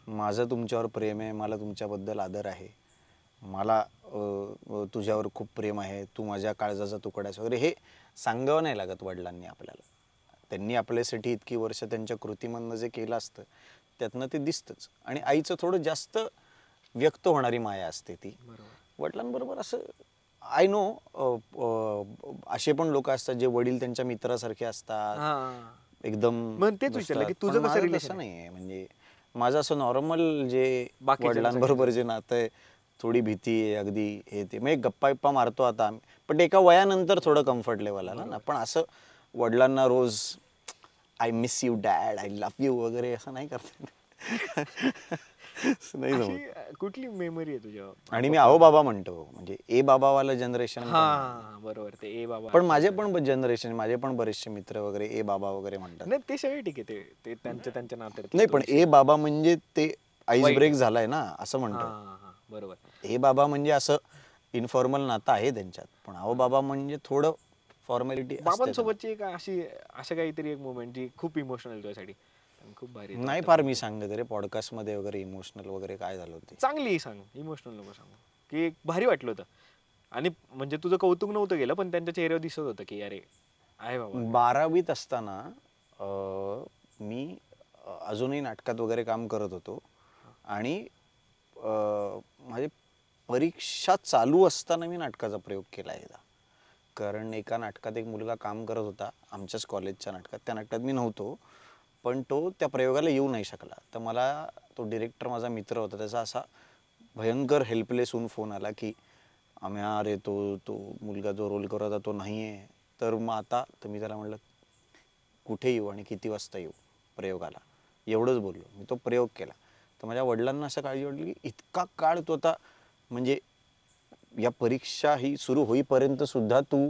माझं तुमच्यावर प्रेम आहे, मला तुमच्याबद्दल आदर आहे, मला तुझ्यावर खूप प्रेम आहे, तू माझ्या काळजाचा तुकडा आहेस वगैरे, हे सांगावं नाही लागत वडिलांनी आपल्याला. त्यांनी आपल्यासाठी इतकी वर्ष त्यांच्या कृतीमधनं जे केलं असतं त्यातनं ते दिसतंच. आणि आईचं थोडं जास्त व्यक्त होणारी माया असते ती. वडिलांबरोबर असं आय नो असे पण लोक असतात जे वडील त्यांच्या मित्रासारखे असतात एकदम. मग तेच विचारलं की तुझं कसं रिलेशन नाही आहे. म्हणजे माझं असं नॉर्मल जे वडिलांबरोबर जे नातं आहे, थोडी भीती आहे अगदी, हे ते म्हणजे गप्पा बिप्पा मारतो आता आम्ही, पण एका वयानंतर थोडं कम्फर्ट लेवल आला ना. पण असं वडिलांना रोज I miss you dad, I love you वगैरे असं नाही करता. नाही जमत. कुठली मेमरी आहे तुझ्या? आणि मी आहो बाबा म्हणतो, म्हणजे ए बाबावालं जनरेशन. बरोबर, ते ए बाबा. पण माझे पण जनरेशन, माझे पण बरेचसे मित्र वगैरे ए बाबा वगैरे म्हणतात. नाही ते सगळे ठीक आहे, ते त्यांच्या नात्यात. नाही, पण ए बाबा म्हणजे ते आईस ब्रेक झालाय ना असं म्हणतो. बरोबर. ए बाबा म्हणजे असं इन्फॉर्मल नातं आहे त्यांच्यात, पण आहो बाबा म्हणजे थोडं फॉर्मॅलिटी. बाबांसोबतची एक असं काहीतरी एक मोमेंट जी खूप इमोशनल तुझ्यासाठी, खूप भारी. नाही फार मी सांगत रे पॉडकास्ट मध्ये वगैरे इमोशनल वगैरे काय झालं होतं. चांगली सांग, इमोशनल नको सांगू. की भारी वाटलं होतं, आणि म्हणजे तुझं कौतुक नव्हतं गेलं, पण त्यांच्या चेहऱ्यावर दिसत होतं की अरे आहे बाबा. 12वीत असताना मी अजूनही नाटकात वगैरे काम करत होतो, आणि माझी परीक्षा चालू असताना मी नाटकाचा प्रयोग केला एकदा. कारण एका नाटकात एक मुलगा काम करत होता आमच्याच कॉलेजच्या नाटकात. त्या नाटकात मी नव्हतो, पण तो त्या प्रयोगाला येऊ नाही शकला. तर मला तो डिरेक्टर माझा मित्र होता, त्याचा असा भयंकर हेल्पलेस होऊन फोन आला की आम्ही अरे तो तो मुलगा जो रोल करत होता तो नाही आहे. तर मग आता तर मी त्याला म्हटलं कुठे येऊ आणि किती वाजता येऊ प्रयोगाला, एवढंच बोललो मी. तो प्रयोग केला. तर माझ्या वडिलांना असं काळजी वाटली की इतका काळ तो आता म्हणजे या परीक्षा ही सुरू होईपर्यंत सुद्धा तू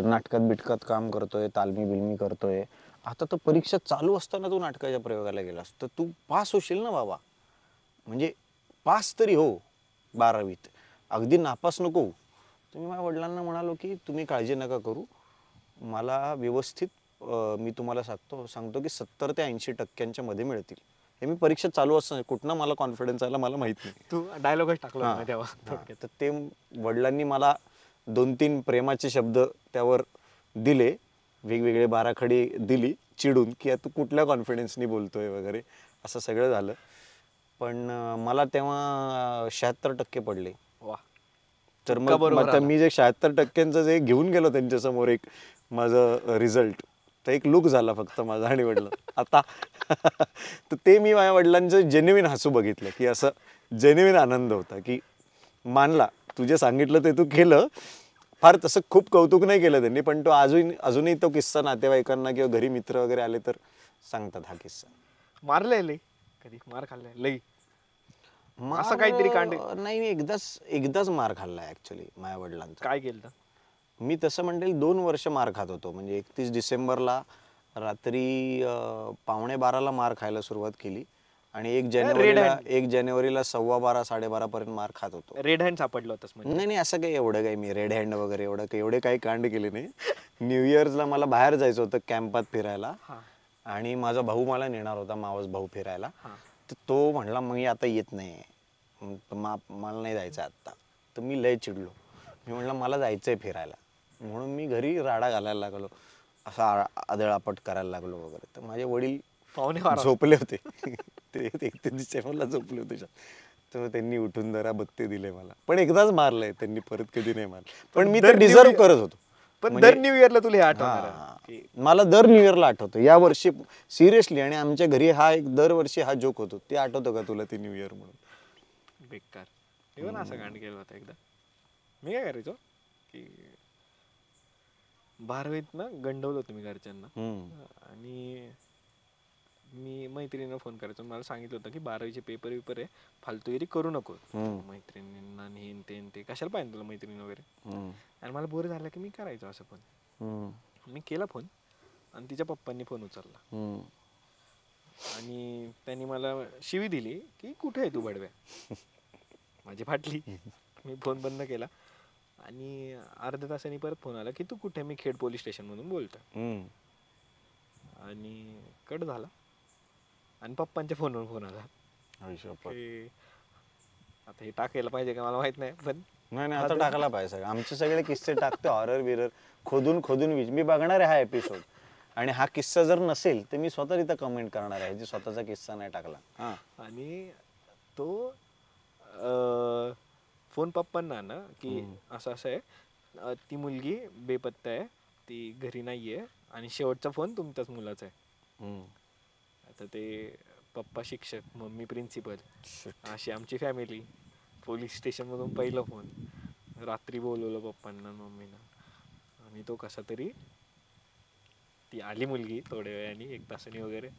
नाटकात बिटकात काम करतोय, तालमी बिलमी करतोय. आता तर परीक्षा चालू असताना तू नाटकाच्या प्रयोगाला गेलास तर तू पास होशील ना बाबा. म्हणजे पास तरी हो 12वीत, अगदी नापास नको होऊ. तर मी माझ्या वडिलांना म्हणालो की तुम्ही काळजी नका करू, मला व्यवस्थित मी तुम्हाला सांगतो की 70 ते 80% मध्ये मिळतील. हे मी परीक्षा चालू असताना कुठनं मला कॉन्फिडन्स आला मला माहित नाही. तू डायलॉगच टाकला हां, होता तेव्हा हां. थोडक्यात. तर ते वडिलांनी मला 2-3 प्रेमाचे शब्द त्यावर दिले, वेगवेगळे बाराखडी दिली चिडून की तू कुठल्या कॉन्फिडन्सनी बोलतोय वगैरे असं सगळं झालं. पण मला तेव्हा 76% पडले. वा. तर तुक्का मग बरोबर आता आला. मी जे 76%चं जे घेऊन गेलो त्यांच्यासमोर एक माझं रिझल्ट, तर एक लुक झाला फक्त माझा आणि वडिलां आता तर ते मी माझ्या वडिलांचं जेन्युइन हसू बघितलं की असं जेन्युइन आनंद होता की मानला तू जे सांगितलं ते तू केलं. फार तसं खूप कौतुक नाही केलं त्यांनी, पण तो अजूनही तो किस्सा नातेवाईकांना किंवा घरी मित्र वगैरे आले तर सांगतात हा किस्सा. मारलंय लई कधी मार खाल्लाय लई? मार असं काहीतरी कांड नाही, मी एकदाच मार खाल्लाय ऍक्च्युली माझ्या वडिलांचा. काय केलं? मी तसं म्हणेल 2 वर्ष मार खात होतो. म्हणजे 31 डिसेंबरला रात्री 11:45ला मार खायला सुरुवात केली आणि 1 रेड जानेवारीला हँड 12:15 12:30 पर्यंत मार खात होतो. रेड हँड सापडलं होतंस म्हणजे? नाही नाही, असं काही एवढं काही मी रेड हँड वगैरे एवढे काही कांड केले नाही. न्यू इयर्सला मला बाहेर जायचं होतं कॅम्पात फिरायला हा आणि माझा भाऊ मला नेणार होता, मावस भाऊ फिरायला. हा. तर तो म्हणला मी आता येत नाही, मला नाही जायचं आत्ता. तर मी लय चिडलो. मी म्हटलं मला जायचंय फिरायला, म्हणून मी घरी राडा घालायला लागलो, असा आदळआपट करायला लागलो वगैरे. तर माझे वडील पाहुणे बारा झोपले होते. ते 31 डिसेंबरला झोपले होते. तर त्यांनी उठून जरा बत्ते दिले मला. पण एकदाच मारलंय त्यांनी, परत कधी नाही मारलं. पण मी ते दर डिझर्व न्यू करत होतो. पण म्हणजे दर न्यू इयरला तुला हे आठवणार हा, की मला दर न्यू इयरला आठवतं या वर्षी सिरियसली. आणि आमच्या घरी हा एक दरवर्षी हा जोक होतो. ते आठवतं का तुला ते न्यू इयर म्हणून? बेकार. मी पण असं कांड केलं होतं एकदा. मी काय करायचो की 12वीत ना गंडवलं होतं मी घरच्यांना. आणि मी मैत्रिणीला फोन करायचो, मला सांगितलं होतं की 12वीचे पेपर विपर आहे, फालतूगिरी करू नको. मैत्रिणींना नेन ते कशाला पाहिजे तुला मैत्रिणी वगैरे. आणि मला बोर झालं की मी करायचो असं फोन. मी केला फोन आणि तिच्या पप्पांनी फोन उचलला आणि त्यांनी मला शिवी दिली की कुठे आहे तू बडव्या. माझी फाटली. मी फोन बंद केला आणि अर्ध्या तासांनी परत फोन आला की तू कुठे? मी खेड पोलीस स्टेशन मधून बोलतोय. आणि कट झाला आणि पप्पांच्या फोनवर फोन आला. आता हे टाकायला पाहिजे का मला माहित नाही, पण नाही आता टाकायला पाहिजे. आमचे सगळे किस्से टाकते हॉरर बिरर खोदून मी बघणार आहे हा एपिसोड. आणि हा किस्सा जर नसेल तर मी स्वतः इथं कमेंट करणार आहे जी स्वतःचा किस्सा नाही टाकला. आणि तो फोन पप्पांना ना की असं आहे, ती मुलगी बेपत्ता आहे, ती घरी नाहीये आणि शेवटचा फोन तुमच्याच मुलाचा आहे. आता ते पप्पा शिक्षक, मम्मी प्रिन्सिपल, अशी आमची फॅमिली. पोलीस स्टेशन मधून पहिला फोन. रात्री बोलवलं पप्पांना मम्मीना आणि तो कसा तरी ती आली मुलगी थोड्या वेळाने 1 तासाने वगैरे.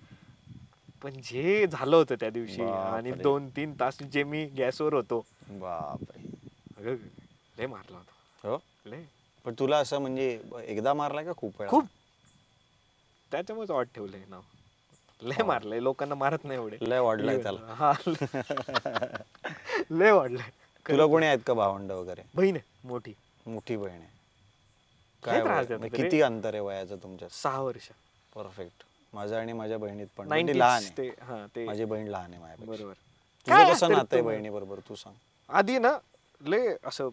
पण जे झालं होतं त्या दिवशी आणि 2-3 तास जे मी गॅसवर होतो, बापरे लय मारला होता. हो लय. पण तुला असं म्हणजे एकदा मारलाय का खूप वेळा? खूप. त्याच्यामुळेच वाट ठेवलंय नाव. लय मारलंय, लोकांना मारत नाही एवढे. लय वाढलाय त्याला. हा लय वाढलंय. तुला कोणी आहेत का भावंड वगैरे? बहीण आहे मोठी. मोठी बहीण आहे. लय त्रास काय देतात म्हणजे रे. किती अंतर आहे वयाचं तुमच्या? 6 वर्ष. परफेक्ट. माझं आणि माझ्या बहिणीत पण 90s म्हणजे लहान ते आहे. माझी बहीण लहान आहे माझ्यापेक्षा. बरोबर. तुझं कसं नातं आहे बहिणी बरोबर तू सांग? आधी ना लय असं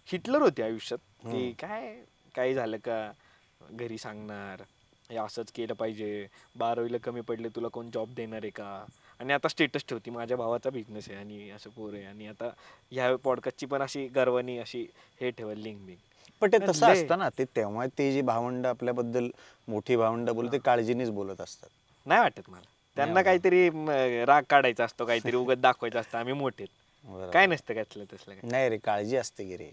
हिटलर होती आयुष्यात की काय झालं का घरी सांगणार, हे असंच केलं पाहिजे, 12वीला कमी पडले तुला कोण जॉब देणार आहे का. आणि आता स्टेटस ठेवती माझ्या भावाचा बिझनेस आहे आणि असं पोर आहे. आणि आता ह्या पॉडकास्टची पण अशी गर्वानी अशी हे ठेवल लिंक बिंक. पण ते तसं असतं ना, ते तेव्हा ते जी भावंड आपल्याबद्दल मोठी भावंड बोलते काळजीनेच बोलत असतात. नाही वाटत मला त्यांना काहीतरी राग काढायचा असतो, काहीतरी उगाच दाखवायचं असतं आम्ही मोठे. बरोबर. काय नसतं त्यातलं तसलं काय. नाही रे, काळजी असते की रे.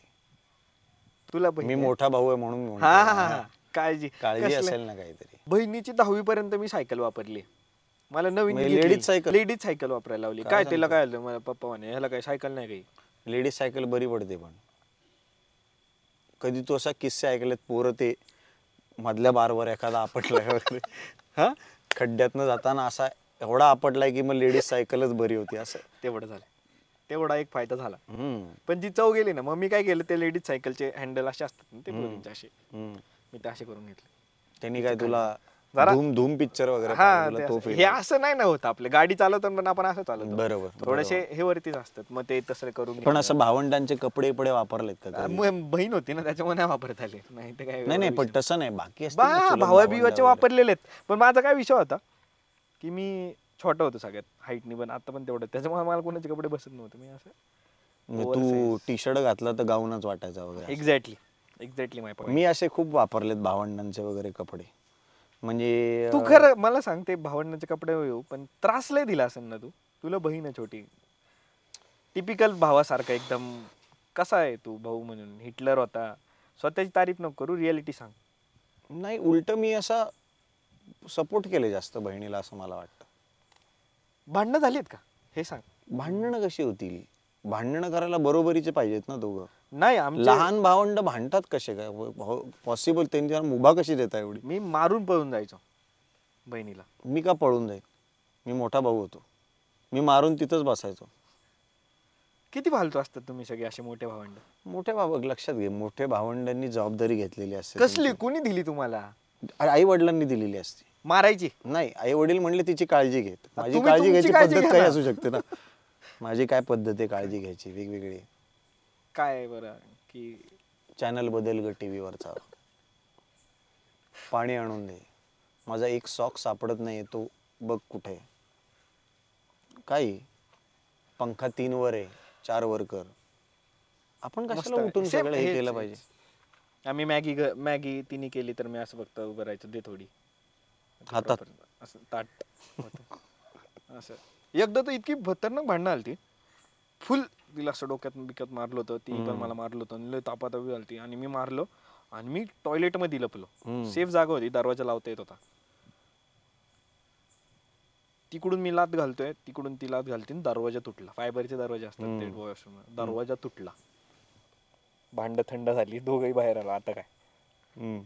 तुला मी बहीण आहे? मोठा भाऊ आहे म्हणून म्हणतोय. हा हा हा काळजी काळजी कसलं? असेल ना काहीतरी. बहिणीची 10वी पर्यंत मी सायकल वापरली. मला नवीन म्हणजे ladies cycle? लेडीज सायकल वापरायला लावली. काय काय तिला सांगतो? काय आलं, मला पप्पा म्हणे ह्याला काय सायकल नाही काही. लेडीज सायकल बरी पडते. पण कधी तू असा किस्से ऐकलेत, पोरं ते मधल्या बारवर एखादा आपटलाय वगैरे, हा खड्ड्यातनं जाताना असा एवढा आपटलाय की मग लेडीज सायकलच बरी होती असं. तेवढं झालं, तेवढा एक फायदा झाला. हम्म, पण जी चव गेली ना, मग मी काय केलं, ते लेडीज सायकलचे हँडल असे असतात ना, ते हम्म. पोरींचे असे, हम्म. मी ते असे करून घेतले. त्यांनी काय तुला जरा- धूम धूम पिक्चर वगैरे हा पाहिलं, तुला ते तो असं- feel हे आला. असं नाही ना होत, आपलं गाडी चालवताना पण आपण असं चालवतो. बरोबर, थोडेसे बरोबर. हे वरतीच असतात, मग ते तसं करून पण घेतलं. असं भावंडांचे कपडे पडे वापरलेत का कधी? मग बहीण होती ना, त्याच्यामुळे नाही वापरत आले, नाही ते काय नाही नाही, एवढा पण विषय तसं नाही, बाकी असतील ना बा चुलत भावा भावंडं बिवाचे वगैरे. वापरलेले आहेत. पण माझा काय विषय होता की मी छोटा होतो सगळ्यात हाईटनी, पण आता पण तेवढं, त्याच्यामुळे मला कोणाचे कपडे बसत नव्हते. मी असं म्हणजे तू टी शर्ट घातला तर गाऊनच वाटायचा वगैरे असं. एक्झॅक्टली माय पॉईंट. मी असे खूप वापरलेत भावंडांचे वगैरे कपडे. म्हणजे तू खरं मला सांग, ते भावंडांचे कपडे येऊ, पण त्रास लय दिला असेल ना तू. तुला बहीण आहे छोटी, टिपिकल भावासारखा एकदम. कसा आहे तू भाऊ म्हणून? हिटलर होता? स्वतःची तारीफ नको करू, रियालिटी सांग. नाही, उलट मी असा सपोर्ट केले जास्त बहिणीला असं मला वाटतं. भांडणं झालीत का हे सांग. भांडणं कशी होतील? भांडणं करायला बरोबरीचे पाहिजेत ना दोघं. नाही आमचे लहान भावंड भांडतात कसे काय पॉसिबल? त्यांच्यावर मुभा कशी देता एवढी? मी मारून पळून जायचो बहिणीला. मी का पळून जाईन? मी मोठा भाऊ होतो, मी मारून तिथंच बसायचो. किती फालतू असतात तुम्ही सगळे असे मोठे भावंड. मोठे भाऊ लक्षात घे, मोठे भावंडांनी जबाबदारी घेतलेली असते. कसली कोणी दिली तुम्हाला? आई वडिलांनी दिलेली असते. मारायची? नाही, आई वडील म्हणले तिची काळजी घेत. माझी तुम्ही काळजी तुमची घ्यायची काळजी पद्धत घ्या काही ना. असू शकते ना. माझी काय पद्धत आहे काळजी घ्यायची? वेगवेगळी. काय बरं की चॅनल बदल ग टीव्हीवरचा, पाणी आणून दे, माझा एक सॉक सापडत नाही तो बघ कुठे, काही पंखा 3 वर आहे 4 वर कर. आपण कशाला मस्त. उठून Same सगळं हे हेच, केलं हेच. पाहिजे? आम्ही मॅगी तिने केली तर मी असं फक्त उभं राहायचं, दे थोडी हातात. Proper असं ताट होतं. असं एकदा तर इतकी खतरनाक भांडणं आली, फुल तिला असं डोक्यात बिक्यात मारलं होतं, ती पण मला मारलं होतं, आणि लय तापातापी झाली आणि मी मारलो, आणि मी टॉयलेट मध्ये लपलो. सेफ जागा होती, दरवाजा लावता येत होता. तिकडून मी लात घालतोय, तिकडून ती लात घालते, दरवाजा तुटला. फायबरचे दरवाजे असतात ते वॉशरूम, दरवाजा तुटला. भांड थंड झाली, दोघही बाहेर आलो. आता काय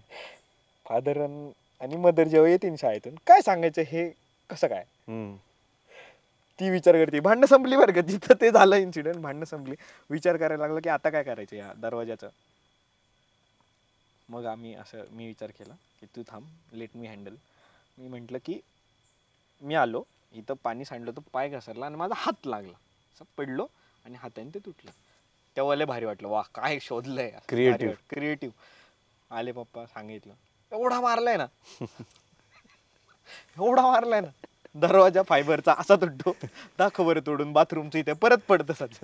फादर आणि मदर जेव्हा येतील शाळेतून, काय सांगायचं हे कसं काय, ती विचार करते. भांडणं संपली बरं का, जिथं ते झालं इन्सिडेंट, भांडणं संपली. विचार करायला लागला की आता काय करायचं या दरवाजाचं. मग मी विचार केला की तू थांब, लेट मी हँडल. मी म्हटलं की मी आलो इथं, पाणी सांडलं तर पाय घसरला आणि माझा हात लागला, असं पडलो आणि हाताने ते तुटलं. तेव्हा लय भारी वाटलं, वा काय शोधलंय, क्रिएटिव्ह. आले पप्पा, सांगितलं, एवढा मारलाय ना एवढा मारलाय ना, दरवाजा फायबरचा असा तुटतो, दाखव बरं तोडून, बाथरूमचं इथे परत पडत तसंच.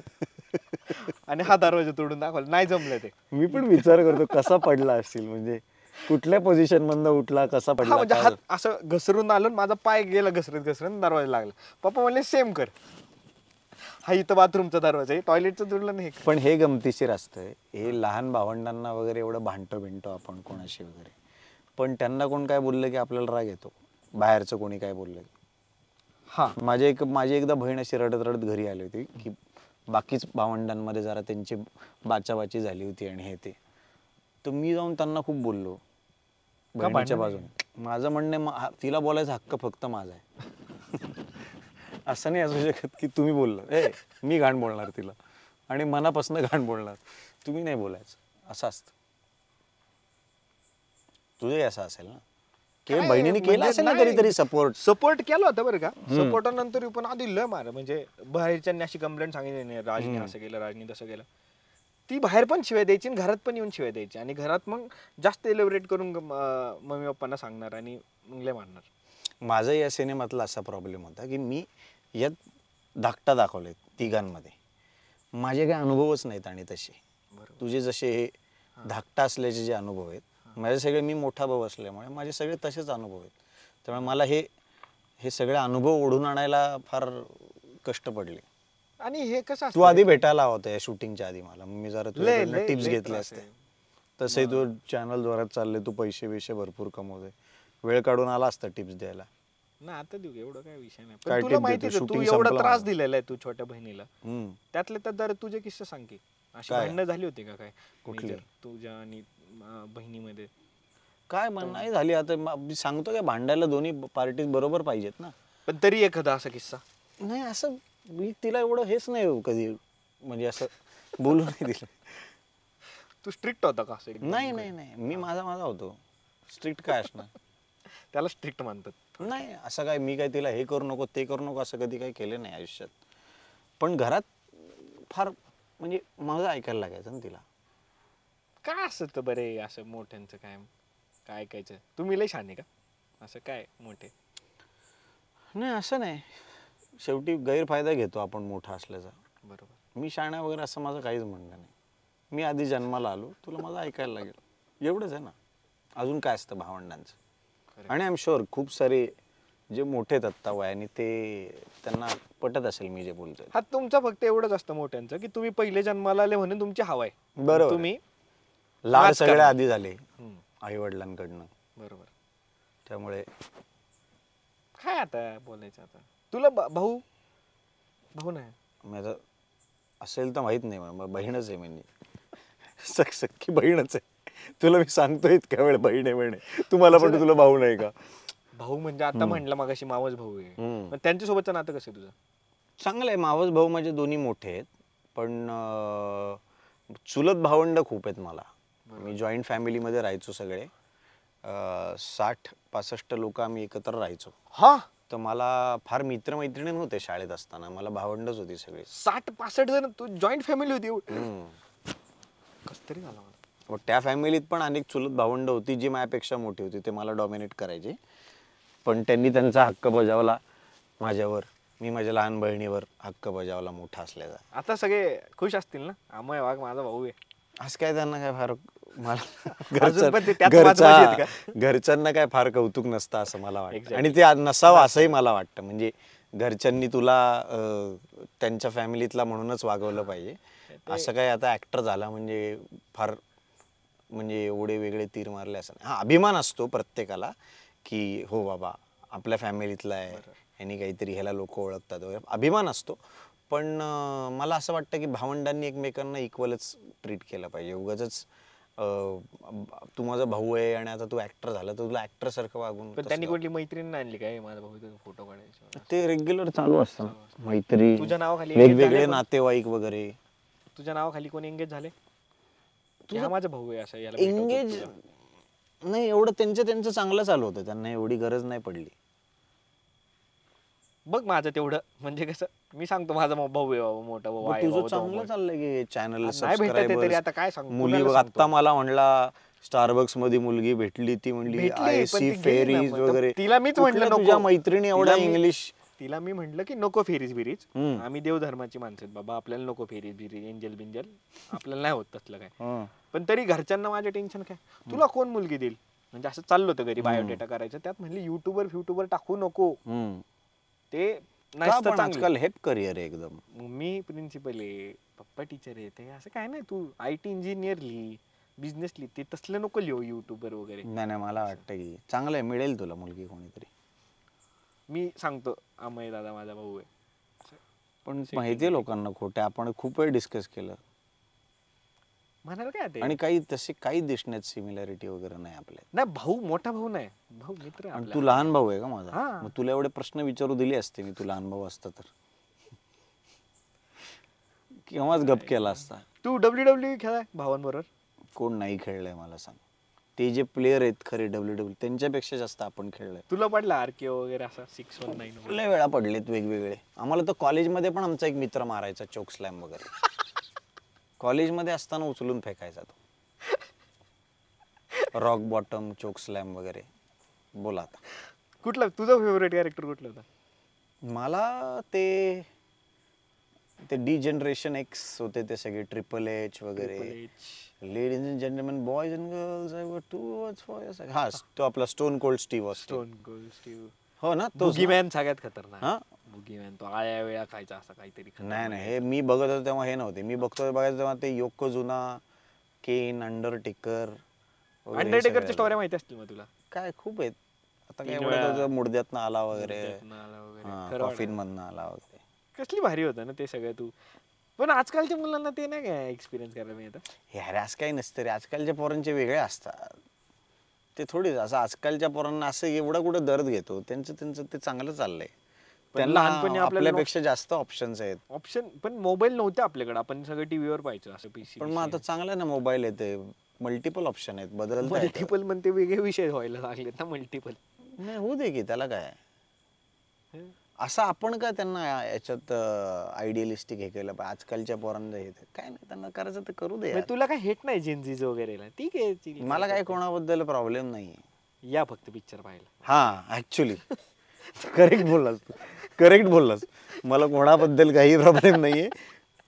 आणि हा दरवाजा तोडून दाखवला, नाही जमलं ते. मी पण विचार करतो कसा पडला असतील, म्हणजे कुठल्या पोझिशन मधनं उठला, कसा हा पडला. म्हणजे हात असं घसरून आलो, माझा पाय गेला घसरत दरवाजा लागला. पप्पा म्हणले सेम कर. हा इथं बाथरूमचा दरवाजा आहे, टॉयलेटचं तुडलं नाही. पण हे गमतीशीर असतंय, हे लहान भावंडांना वगैरे एवढं भांडतो बिंटो आपण कोणाशी वगैरे, पण त्यांना कोण काय बोललं की आपल्याला राग येतो, बाहेरचं कोणी काय बोललं. हा माझी एकदा बहीण अशी रडत रडत घरी आली होती की बाकीच भावंडांमध्ये जरा त्यांची बाचाबाची झाली होती आणि हे ते, तर मी जाऊन त्यांना खूप बोललो बहिणीच्या बाजूने. माझं म्हणणं आहे, तिला बोलायचा हक्क फक्त माझा आहे. असं नाही असू शकत की तुम्ही बोलला, मी घाण बोलणार तिला आणि मनापासून घाण बोलणार, तुम्ही नाही बोलायचं, असं असतं. तुझे असं असेल ना, किंवा बहिणीने केला असेल ना कधीतरी सपोर्ट केला होता बरं का. सपोर्टानंतर पण आधी लय मार, म्हणजे बाहेरच्यांनी अशी कंप्लेंट सांगितली नाही, राजनी असं केलं, राजनी तसं केलं. ती बाहेर पण शिवाय द्यायची आणि घरात पण येऊन शिवाय द्यायची, आणि घरात मग जास्त एलिब्रेट करून मम्मी पप्पांना सांगणार आणि मग लय मारणार. माझा या सिनेमातला असा प्रॉब्लेम होता की मी यात धाकटा दाखवले तिघांमध्ये, माझे काही अनुभवच नाहीत आणि तसे. तुझे जसे हे धाकटा असल्याचे जे अनुभव आहेत, माझे सगळे, मी मोठा भाऊ असल्यामुळे माझे सगळे तसेच अनुभव आहेत. त्यामुळे मला हे सगळे अनुभव ओढून आणायला फार कष्ट पडले. आणि हे कसं तू असतं आधी भेटायला होता या शूटिंगच्या आधी मला, मी जरा तुझ्याकडनं टिप्स लय घेतले त्रास असते. आहे. तसे तू चॅनल जोरात चालले, तू पैसे बिशे भरपूर कमवते, वेळ काढून आला असता टिप्स द्यायला. ना आता देऊ एवढं काय विषय नाही, काय पण तुला tip माहितीच देतो? आहे, तू Shooting एवढा संपलं त्रास माझं. दिलेला आहे तू छोट्या बहिणीला. हम्म. त्यातले तर जरा तुझे किस्से सांग की, अशी काय? भांडणं झाली होती का काय कुठली? major तुझ्या आणि बहिणीमध्ये? काय म्हण नाही झाली आता, मी सांगतो काय, भांडायला दोन्ही पार्टीज बरोबर पाहिजेत ना. पण तरी एखादा असा किस्सा. नाही असं मी तिला एवढं हेच नाही कधी, म्हणजे असं बोलू नाही दिलं. तू स्ट्रिक्ट होता का असं एकदम? नाही नाही नाही, मी माझा होतो. स्ट्रिक्ट काय असणार? त्याला स्ट्रिक्ट म्हणतात. नाही असं काय, मी काय तिला हे करू नको ते करू नको असं कधी काही केलं नाही आयुष्यात. पण घरात फार म्हणजे माझं ऐकायला लागायचं ना तिला. काय असत बरे असं मोठ्यांचं काय काय ऐकायचं? तुम्ही लय शाने का असं काय मोठे? नाही असं नाही, शेवटी गैरफायदा घेतो आपण मोठा असल्याचा. बरोबर. मी शाणा वगैरे असं माझं काहीच म्हणणं नाही. मी आधी जन्माला आलो, तुला माझं ऐकायला लागेल एवढंच आहे ना. अजून काय असतं भावंडांचं. आणि आय एम शुअर खूप सारे जे मोठे आहेत आत्ता वयाने ते त्यांना पटत असेल मी जे बोलतोय. हा तुमचं फक्त एवढंच असतं मोठ्यांचं की तुम्ही पहिले जन्माला आले म्हणून तुमची हवा आहे. बरोबर. तुम्ही लाड नाच सगळे करणार. आधी झाले हम्म, आई वडिलांकडनं, बरोबर. त्यामुळे काय आता बोलायचं आता? तुला भाऊ भाऊ नाही? माझं असेल तर माहित नाही, मला बहीणच आहे, म्हणजे सख्खी बहीणच आहे. तुला मी सांगतो इतक्या वेळ बहीण आहे, तुम्हाला पण तुला भाऊ नाही का? भाऊ म्हणजे आता म्हणलं मगाशी मावस भाऊ आहे. हम्म. पण त्यांच्यासोबतचं नातं कसं आहे तुझं? चांगलं आहे. मावस भाऊ माझे दोन्ही मोठे आहेत, पण चुलत भावंड खूप आहेत मला. मी जॉईंट फॅमिलीमध्ये राहायचो सगळे, 60-65 लोक आम्ही एकत्र राहायचो. हा, तर मला फार मित्रमैत्रिणी नव्हते शाळेत असताना, मला भावंडच होती सगळी. 60-65 जण तू जॉईंट फॅमिली होती एवढी? हम्म. कस तरी झालं मला. मग त्या फॅमिलीत पण अनेक चुलत भावंड होती जी माझ्यापेक्षा मोठी होती, ते मला डॉमिनेट करायचे. पण त्यांनी त्यांचा हक्क बजावला माझ्यावर, मी माझ्या लहान बहिणीवर हक्क बजावला मोठा असल्याचा. आता सगळे खुश असतील ना, अमय वाघ माझा भाऊ आहे. असं काय त्यांना काय फार अजून पण ते त्यात वाजवायचे आहेत का? घरच्यांना काय फार कौतुक नसतं असं मला वाटतं. Exactly. आणि ते नसावं असंही मला वाटतं. म्हणजे घरच्यांनी तुला त्यांच्या फॅमिलीतला म्हणूनच वागवलं पाहिजे. असं काय आता ऍक्टर झाला म्हणजे फार म्हणजे एवढे वेगळे तीर मारले असं नाही. हा, अभिमान असतो प्रत्येकाला की हो बाबा आपल्या फॅमिलीतला आहे, ह्यानी काहीतरी, ह्याला लोक ओळखतात वगैरे, अभिमान असतो. पण मला असं वाटतं की भावंडांनी एकमेकांना इक्वलच ट्रीट केलं पाहिजे. उगाच तू माझा भाऊ आहे आणि आता तू ऍक्टर झाला तर तुला ऍक्टर सारखं वागून. पण त्यांनी कुठली मैत्रीण आणली काय माझा भाऊ फोटो काढायचा? ते रेग्युलर चालू असतं, मैत्री, तुझ्या नावाखाली वेगवेगळे नातेवाईक वगैरे. तुझ्या नावाखाली कोणी एंगेज झाले? हा माझा भाऊ आहे असं याला एंगेज नाही एवढं, त्यांचं चांगलं चालू होतं, त्यांना एवढी गरज नाही पडली. बघ माझं तेवढं म्हणजे कसं, मी सांगतो माझा भाऊ आहे बाबा, मोठा भाऊ आहे. तुझं चांगलं चाललंय की चॅनल नाही भेटत तरी आता काय सांगू. मुली बघ, आता मला म्हणला स्टारबक्स मध्ये मुलगी भेटली, ती म्हणली आय सी फेरीज वगैरे. तिला मीच म्हटलं तुझ्या मैत्रिणी एवढा इंग्लिश. तिला मी म्हटलं की नको फेरीज बिरीज, आम्ही देवधर्माची माणसं आहेत बाबा, आपल्याला नको फेरीज बिरीज, एंजल बिंजल आपल्याला नाही होत तसलं काय. पण तरी घरच्यांना माझ्या टेन्शन काय, तुला कोण मुलगी देईल, म्हणजे असं चाललं होतं घरी बायोडेटा करायचं, त्यात म्हणली युट्यूबर टाकू नको, ते आजकाल हेप करिअर आहे एकदम. मी प्रिन्सिपल आहे, पप्पा टीचर आहे, ते असं काय नाही, तू IT इंजिनियर लिही, बिझनेस लिही, ते तसलं नको लिहू युट्यूबर वगैरे. नाही मला वाटतं की चांगलं आहे, मिळेल तुला मुलगी कोणीतरी. मी सांगतो अमय दादा माझा भाऊ आहे. पण माहितीये लोकांना खोटे, आपण खूप वेळ डिस्कस केलं. म्हणाल काय ते, आणि काही तसे काही दिसण्यात सिमिलॅरिटी वगैरे नाही आपल्या. नाही भाऊ, मोठा भाऊ नाही, भाऊ मित्र. आणि तू लहान भाऊ आहे का माझा? हा. मग तुला एवढे प्रश्न विचारू दिले असते मी, तू लहान भाऊ असता तर केव्हाच गप केला असता. तू WWE खेळाय भावांबरोबर? कोण नाही खेळलंय मला सांग. ते जे प्लेयर आहेत खरे WWE त्यांच्यापेक्षा जास्त आपण खेळलोय. तुला पडला RKO वगैरे असा 619? लय वेळा पडलेत वेगवेगळे. आम्हाला तर कॉलेजमध्ये पण आमचा एक मित्र मारायचा चोक स्लॅम वगैरे. कॉलेजमध्ये असताना उचलून फेकायचा तो. रॉक बॉटम, चोक स्लॅम वगैरे. बोला आता कुठला तुझा फेवरेट कॅरेक्टर कुठला होता? मला ते डी जनरेशन एक्स होते ते सगळे, ट्रिपल एच वगैरे, ladies and gentleman, boys and girls, I वर टू वर्ड्स फॉर योर. हा, तो आपला स्टोन कोल्ड स्टीव्ह असतो. Stone cold Steve. हो ना तोच ना? बुगीमॅन सगळ्यात खतरनाक. हा बुगीमॅन तो आळ्या वेळा खायचा असं काहीतरी नाही नाही हे मी बघत होतो तेव्हा हे नव्हते. मी बघतो बघायचं तेव्हा ते योकोजुना, केन, अंडरटेकर वगैरे हे अंडरटेकरच्या सगळे स्टोऱ्या माहिती असतील मग तुला? काय खूप आहेत. आता काय 3 एवढं वेळा होतं मुडद्यातनं आला वगैरे, मुर्द्यातनं आला वगैरे. हा खरं कॉफिन वाटलं. मधनं आला वगैरे. कसली भारी होतं ना ते सगळं. तू पण आजकालच्या मुलांना ते नाही काय एक्सपिरियन्स करायला मिळतं. हे अरे असं काही नसतं रे. आजकालच्या पोरांचे वेगळे असतात ते थोडी. असं आजकालच्या पोरांना असं एवढा कुठं दर्द घेतो. त्यांचं त्यांचं ते चांगलं चाललंय. पण त्यांना लहानपणी आपल्याला आपल्यापेक्षा जास्त ऑप्शन्स आहेत. ऑप्शन पण मोबाईल नव्हते आपल्याकडे. आपण सगळं टीव्हीवर पाहायचो असं पीसी. पण मग आता चांगलं आहे ना मोबाईल येते, मल्टिपल ऑप्शन आहेत, बदलता येतं. मल्टिपल म्हणते वेगळे विषय व्हायला लागले ना मल्टिपल. नाही होऊ दे की त्याला काय. असं आपण काय त्यांना याच्यात आयडियलिस्टिक हे केलं पाहिजे. आजकालच्या पोरांना हे काय नाही त्यांना करायचं तर करू दे यार. तुला काय हेट नाही जेनझीज वगैरेला? ठीक आहे chill मला कर. काय कोणाबद्दल प्रॉब्लेम नाही. या फक्त पिक्चर पाहायला. हा ऍक्च्युली करेक्ट बोललास तू, करेक्ट बोललास. मला कोणाबद्दल काही प्रॉब्लेम नाहीये.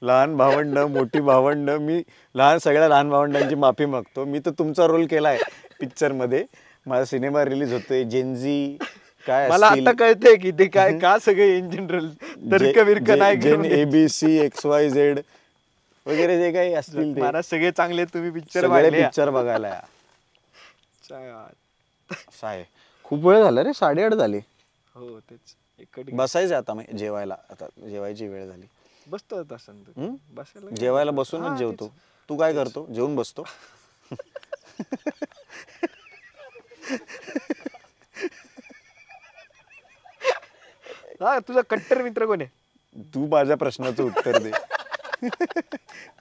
लहान भावंड, मोठी भावंड, मी सगळ्या लहान भावंडांची माफी मागतो. मी तर तुमचा रोल केलाय पिक्चर मध्ये. माझा सिनेमा रिलीज होतोय. जेनझी काय मला असतील, आता कळतंय की ते काय का सगळे इन जनरल तर्क बिर्क नाही जेन करून ABC XYZ वगैरे जे काही असतील ते महाराज सगळे चांगले. तुम्ही पिक्चर सगळे पाहिले पिक्चर बघायला या. या. असं आहे. खूप वेळ झाला रे, 8:30 झाली. हो तेच इकडे बसायचं आता मग जेवायला. आता जेवायची वेळ झाली. बसतो तसं तू. हम्म? बसायला काय? जेवायला हा, बसूनच जेवतो. तेच. तू काय करतो? जेवून बसतो. हा तुझा कट्टर मित्र कोण आहे? तू माझ्या प्रश्नाचं उत्तर दे.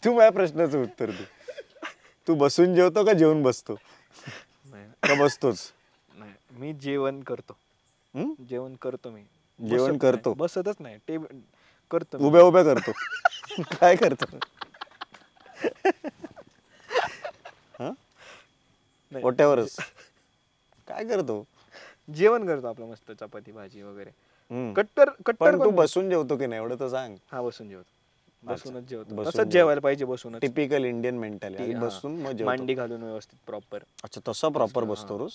तू माझ्या प्रश्नाचं उत्तर दे. तू बसून जेवतो का जेवून बसतो नाही का बसतोच? नाही मी जेवण करतो. हम्म? जेवण करतो मी. जेवण बसत करतो? नाही, बसतच नाही. करतो मी. उभ्या उभ्या करतो. काय करतो? नाही, वॉटेवरच काय करतो? जेवण करतो आपलं मस्त चपाती भाजी वगैरे. हम्म. कट्टर कट्टर पण तू कोण? बसून जेवतो की नाही एवढं तर सांग. हा बसून जेवतो. बसूनच जेवतो. बसून तसंच जेवायला पाहिजे बसूनच. Typical Indian mentality. हा. बसून मग जेवतो. मांडी घालून व्यवस्थित प्रॉपर. अच्छा तसा प्रॉपर बसतो रोज?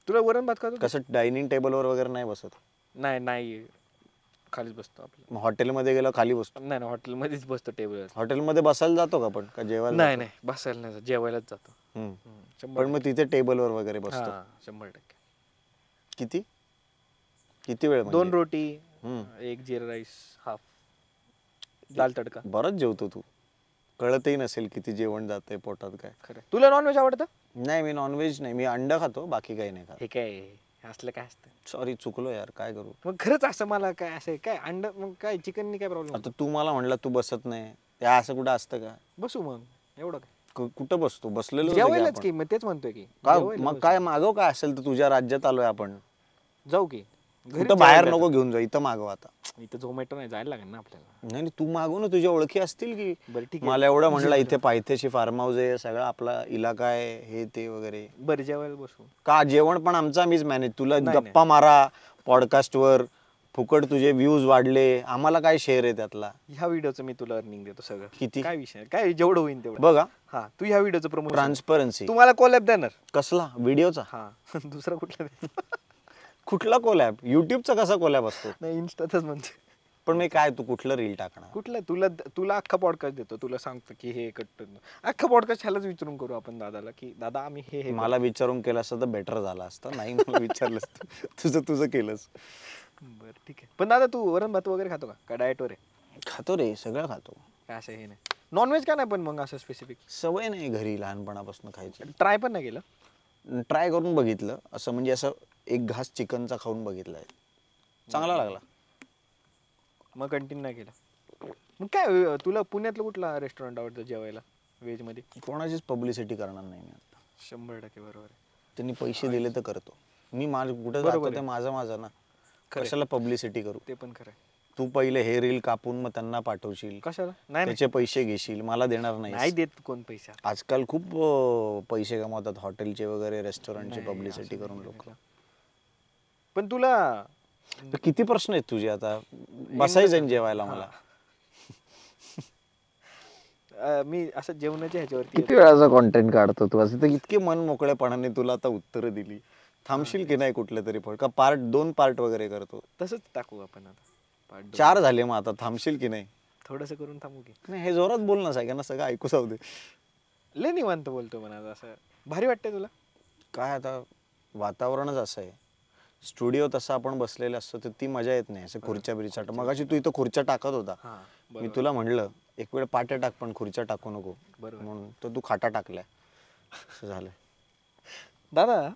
तुला वरण भात खातो? कसं डायनिंग टेबलवर वगैरे नाही बसत? नाही नाही खालीच बसतो आपलं. मग हॉटेलमध्ये गेला खाली बसतो? नाही नाही हॉटेलमध्येच बसतो टेबलवर. हॉटेलमध्ये बसायला जातो का पण का जेवायला नाही जातो? नाही बसायला नाही जात, जेवायलाच जातो. हम्म. 100%. पण मग तिथे टेबलवर वगैरे बसतो? हा 100%. किती किती वेळ 2 रोटी, हम्म. 1 जिरा राईस, हाफ दाल तडका. बरंच जेवतो तू. कळतही नसेल किती जेवण जातंय पोटात काय. खरं. तुला नॉनव्हेज आवडतं? नाही मी नॉनव्हेज नाही. मी अंडा खातो बाकी काही नाही खात. हे काय असलं काय असतं? सॉरी चुकलो यार काय करू. मग खरंच असं मला काय असं काय अंड मग काय चिकननी काय प्रॉब्लेम? आता तू मला म्हणला तू बसत नाही. त्या असं कुठं असतं का? बसू मग एवढं काय कुठं बसतो? बसलेलो जेवायलाच की. मग तेच म्हणतोय की जेवायला मग बसू. काय मागव काय असेल तर तुझ्या राज्यात आलोय आपण. जाऊ की घरी कुठं बाहेर जेवायला नको घेऊन जा. इथं मागव आता. जाऊ. इथं झोमॅटो नाही जायला लागेल ना आपल्याला. नाही नाही, तू मागव ना. तुझ्या ओळखी असतील की. बरं ठीक आहे. मला एवढं म्हणला इथे पायथ्याशी फार्म हाऊस आहे, सगळा आपला इलाका आहे, हे ते वगैरे. बरं जेवायला बसू. का जेवण पण आमचा आम्हीच मॅनेज. तुला नाही, गप्पा मारा पॉडकास्टवर, फुकट तुझे व्ह्यूज वाढले, आम्हाला काय शेअर आहे त्यातला? ह्या व्हिडिओचं मी तुला अर्निंग देतो सगळं. किती? काय विषय काय जेवढं होईल तेवढं. बघा हा तू ह्या व्हिडिओचं प्रमोशन. ट्रान्सपरन्सी. तुम्हाला कोलॅब देणार. कसला? व्हिडिओचा? हा दुसरा कुठला दे? कुठला कोलॅब? युट्यूबचा कसा कोलॅब असतो? नाही इन्स्टातच म्हणते. पण मी काय, तू कुठलं रील टाकणार? कुठलं तुला अख्खा पॉडकास्ट देतो. तुला सांगतो की हे कट अख्खा पॉडकास्ट ह्यालाच विचारून करू आपण दादाला की दादा आम्ही हे मला विचारून केलं असतं तर बेटर झालं असतं. नाही मला विचारलंस तुझं केलंस. बरं ठीक आहे. पण दादा तू वरण भात वगैरे खातो का डाएटवर आहे? खातो रे, सगळं खातो. काय असं हे नाही नॉनव्हेज का नाही? पण मग असं स्पेसिफिक सवय नाही घरी लहानपणापासून खायची. ट्राय पण नाही केलं? ट्राय करून बघितलं असं, म्हणजे असं एक घास चिकनचा खाऊन बघितलाय, चांगला लागला. मग कंटिन्यू नाही केलं. मग काय तुला पुण्यातलं कुठला रेस्टॉरंट आवडतं जेवायला व्हेज मध्ये? कोणाचीच पब्लिसिटी करणार नाही मी आता. 100% बरोबर आहे. त्यांनी पैसे दिले तर करतो मी. माझं कुठं बरोबर जातो आहे. ते माझं ना. खरंय. कशाला पब्लिसिटी करू? ते पण खरं आहे. तू पहिले हे रील कापून मग त्यांना पाठवशील, कशाला? नाही त्याचे पैसे घेशील, मला देणार नाही नाही. देत कोण पैसा. आजकाल खूप पैसे कमवतात हॉटेलचे वगैरे, रेस्टॉरंटची नाही, पब्लिसिटी असं करून नाही लोक. पण तुला किती प्रश्न आहेत तुझे आता? बसायचं ना जेवायला मला. मी असं जेवणाच्या ह्याच्यावरती किती वेळाचा कॉन्टेंट काढतो तू? असं तर इतके मन मोकळेपणाने तुला आता उत्तरं दिली थांबशील की नाही कुठल्या तरी पण का पार्ट 2 पार्ट वगैरे करतो? तसंच टाकू आपण आता part 2. 4 झाले मग आता थांबशील की नाही? थोडंसं करून थांबू की. नाही हे जोरात बोल ना, सगळ्यांना सगळं ऐकू जाऊ दे. लय निवांत बोलतो म्हणा असं. भारी वाटतंय तुला? काय आता वातावरणच असं आहे. स्टुडिओ तसा आपण बसलेले असतो तर ती मजा येत नाही असं खुर्च्या बिरच्या. मगाशी तू इथं खुर्च्या टाकत होता, हां मी बरोबर तुला म्हणलं एक वेळ पाट्या टाक पण खुर्च्या टाकू नको बरोबर. म्हणून, तर तू खाटा टाकल्या असं झालं. दादा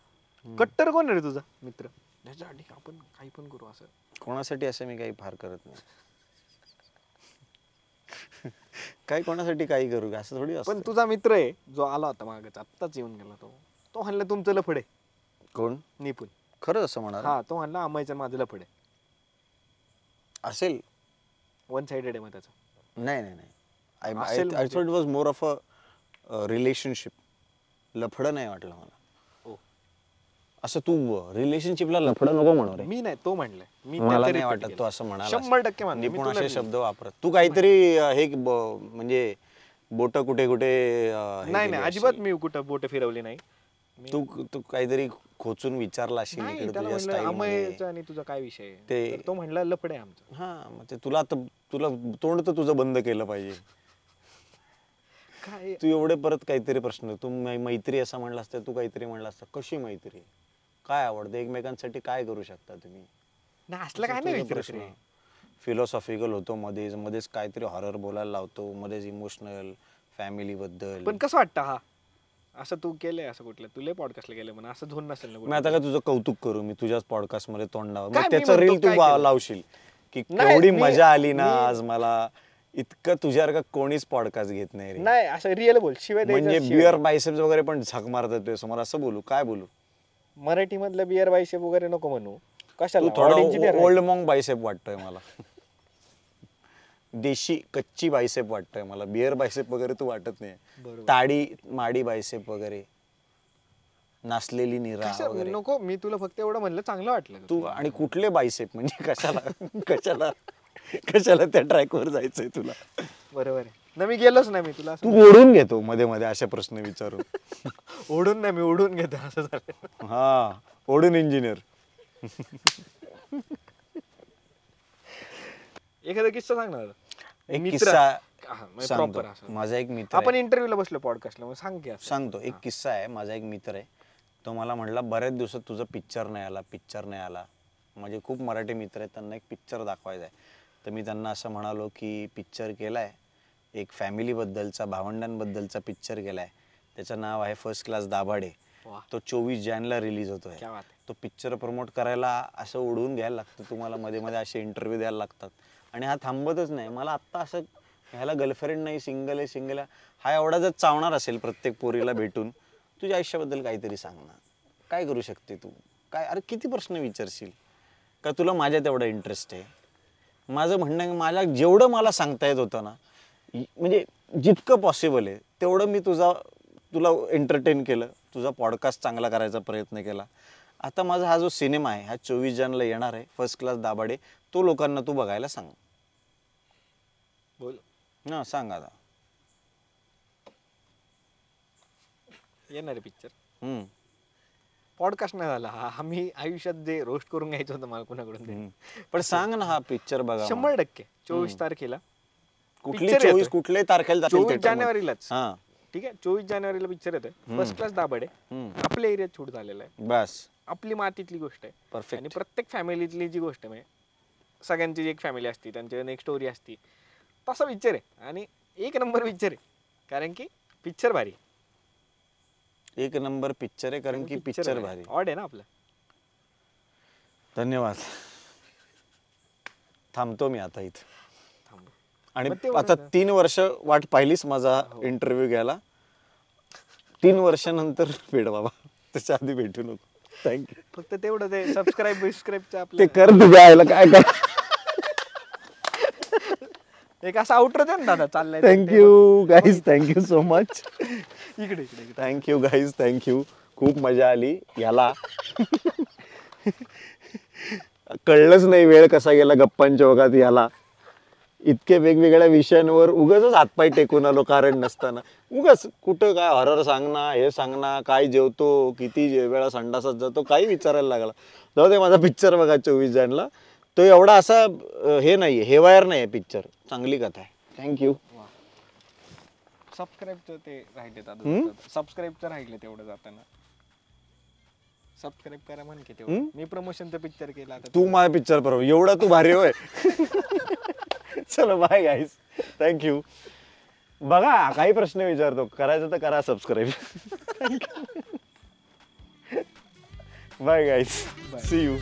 कट्टर कोण आहे रे तुझा मित्र? त्याच्यासाठी आपण काही पण करू असं. कोणासाठी असं मी काही फार करत नाही. काही कोणासाठी काही करू असं थोडी असतं. पण तुझा मित्र आहे जो आला होता मागच आत्ताच येऊन गेला, तो म्हणला तुमचं लफड आहे कोण? निपुण. खरंच असं म्हणा हा तो म्हणला अमायचं माझं लफड आहे. असेल? वन साइडेड आहे मग त्याचं. नाही नाही नाही, असेल आय म्हणजे. Thought it was more of a relationship. लफडं नाही वाटलं मला. ओ. असं तू रिलेशनशिपला लफडं नको म्हणू रे. मी नाही, तो म्हणलाय. मी मला त्याचं नाही repeat वाटत केलं. तो असं म्हणाला. 100% मानतो. मी निपुण तुला असे दिली. शब्द वापरत तू काहीतरी हे म्हणजे बोट कुठे कुठे हे नाही केली नाही अजिबात असेल. मी कुठं बोट फिरवली नाही. तू तू काहीतरी खोचून विचारला असेल नाही, इकडे त्याला तुझ्या म्हणलं स्टाईल अमयचं आणि तुझा काय विषय आहे? ते- तर तो म्हणला लफड आहे आमचं. हा मग ते तुला तुला तोंड तर तुझं बंद केलं पाहिजे. काय तू एवढे परत काहीतरी प्रश्न, तू मैत्री असं म्हणला असतं, तू काहीतरी म्हणला असतं. कशी मैत्री? काय आवडतं एकमेकांसाठी? काय करू शकता तुम्ही? नाही असलं काय नाही विचारत रे. फिलॉसॉफिकल होतो, मध्येच मध्येच काहीतरी हॉरर बोलायला लावतो, मध्येच इमोशनल फॅमिली बद्दल. पण कसं वाटतं हा असं तू केलंय असं कुठलं तुला पॉडकास्टला गेलं म्हणा असं झोन नसेल ना मी कुठलं? आता काय तुझं कौतुक करू मी तुझ्याच पॉडकास्ट मध्ये तोंडावर? काय मग मी त्याचं म्हणतो, रील तू काय केलं? लावशील की नाही, केवढी मी- मजा आली ना मी- आज मला. इतकं तुझ्यासारखं कोणीच पॉडकास्ट घेत नाही रे. नाही असं रिअल बोल. शिवाय म्हणजे द्यायचं, शिवाय बिअर द्यायचं. बायसेप्स वगैरे पण झक मारतात तुझ्या समोर. असं बोलू? काय बोलू? मराठी मधलं बिअर बायसेप वगैरे नको म्हणू. तू कशाला थोडा engineer आहे. ओल्ड मॉंग बायसेप वाटतोय मला. देशी कच्ची बायसेप वाटतोय मला. बिअर बायसेप वगैरे तू वाटत नाही. बरोबर. ताडी माडी बायसेप वगैरे, नासलेली निरा कसं वगैरे. नको, मी तुला फक्त एवढं म्हणलं चांगलं वाटलं. तू आणि कुठले बायसेप म्हणजे कशाला कशाला कशाला त्या ट्रॅक वर जायचंय तुला? बरोबर आहे ना, मी गेलोच नाही. मी तुला तू ओढून घेतो मध्ये मध्ये असे प्रश्न विचारून. ओढून नाही, मी ओढून घेतो असं झालं. हा ओढून इंजिनियर. एखादा किस्सा सांग ना. एक मित्र. किस्सा हा, म्हणजे सांगतो. proper असं. माझा एक मित्र आपण आहे. इंटरव्ह्यूला बसलो पॉडकास्टला, मग सांग की असं. सांगतो. एक किस्सा आहे. माझा एक मित्र आहे, तो मला म्हणला बऱ्याच दिवसात तुझा पिक्चर नाही आला, पिक्चर नाही आला. माझे खूप मराठी मित्र आहेत, त्यांना एक पिक्चर दाखवायचा आहे. तर मी त्यांना असं म्हणालो की पिक्चर केलाय एक फॅमिलीबद्दलचा, भावंडांबद्दलचा पिक्चर केलाय. त्याचं नाव आहे फर्स्ट क्लास दाभाडे. वाह, तो 24 जानेला रिलीज होतोय. क्या बात आहे. तो पिक्चर प्रमोट करायला असं उडवून घ्यायला लागतं तुम्हाला, मध्ये मध्ये असे इंटरव्ह्यू द्यायला लागतात. आणि हा थांबतच नाही. मला आत्ता असं ह्याला गर्लफ्रेंड नाही, सिंगल आहे, सिंगल आहे. हा एवढा जर चावणार असेल प्रत्येक पोरीला भेटून, तुझ्या आयुष्याबद्दल काहीतरी सांग ना. काय करू शकते तू? काय अरे किती प्रश्न विचारशील? का तुला माझ्यात एवढा इंटरेस्ट आहे? माझं म्हणणं आहे, मला जेवढं मला सांगता येत होतं ना, म्हणजे जितकं पॉसिबल आहे तेवढं मी तुला एंटरटेन केलं, तुझा पॉडकास्ट चांगला करायचा प्रयत्न केला. आता माझा हा जो सिनेमा आहे हा 24 जानेला येणार आहे, फर्स्ट क्लास दाभाडे. तो लोकांना तू बघायला सांग. बोल. ना सांग आता. येणार आहे पिक्चर. पॉडकास्ट नाही झाला हा. आम्ही आयुष्यात जे रोस्ट करून घ्यायचं होतं मला कुणाकडून ते. पण सांग ना हा पिक्चर बघा. 100% 24 तारखेला. कुठली picture 24 येतोय. कुठल्याही तारखेला जातील 24 theater मध्ये. जानेवारीलाच. हा ठीक आहे, 24 जानेवारीला पिक्चर येतोय. First class Dabhade. आपल्या एरियात शूट झालेला आहे. बस आपली मातीतली गोष्ट आहे. आणि परफेक्ट. प्रत्येक फॅमिलीतली जी गोष्ट आहे, म्हणजे सगळ्यांची जी एक फॅमिली असते, त्यांची एक स्टोरी असते, तसा पिक्चर आहे. आणि एक नंबर पिक्चर आहे, कारण की पिक्चर भारी. एक नंबर पिक्चर आहे कारण की पिक्चर भारी. ऑड आहे ना आपलं. धन्यवाद. थांबतो मी आता इथे. थांब. आणि मग ते आता बरोबर. 3 वर्ष वाट पाहिलीस माझा इंटरव्ह्यू घ्यायला. 3 वर्षानंतर भेट बाबा, त्याच्या आधी भेटू नको. थँक्यू. फक्त तेवढं ते सबस्क्राईबचं ते आपलं कर तुझ्या आईला काय कर. एक असा आउटर दे ना दादा, चाललाय. Thank you guys, thank you so much. इकडे इकडे थँक्यू गाईज, थँक्यू. खूप मजा आली. याला कळलंच नाही वेळ कसा गेला गप्पांच्या ओघात. याला इतके वेगवेगळ्या विषयांवर उगाच हातपाय टेकून आलो कारण नसताना. उगाच कुठं काय हॉरर सांगना, हे सांगना, काय जेवतो, किती वेळा संडासात जातो, काही विचारायला लागला. जाऊ दे, माझा पिक्चर बघा 24 जानेला. तो एवढा असा हे नाहीये, हेवायर नाही पिक्चर. चांगली कथा आहे. थँक्यू. सबस्क्राईबचं ते राहिले दादा, सबस्क्राईबचं राहिले तेवढं जाताना. सबस्क्राईब करा म्हण की तेवढं. मी प्रमोशनचं पिक्चर केला आता. तू माझा पिक्चर बरोबर एवढा तू भारी होय. चलो बाय गाईज, थँक्यू. बघा काही प्रश्न विचारतो, करायचं तर करा subscribe. Bye guys, see you.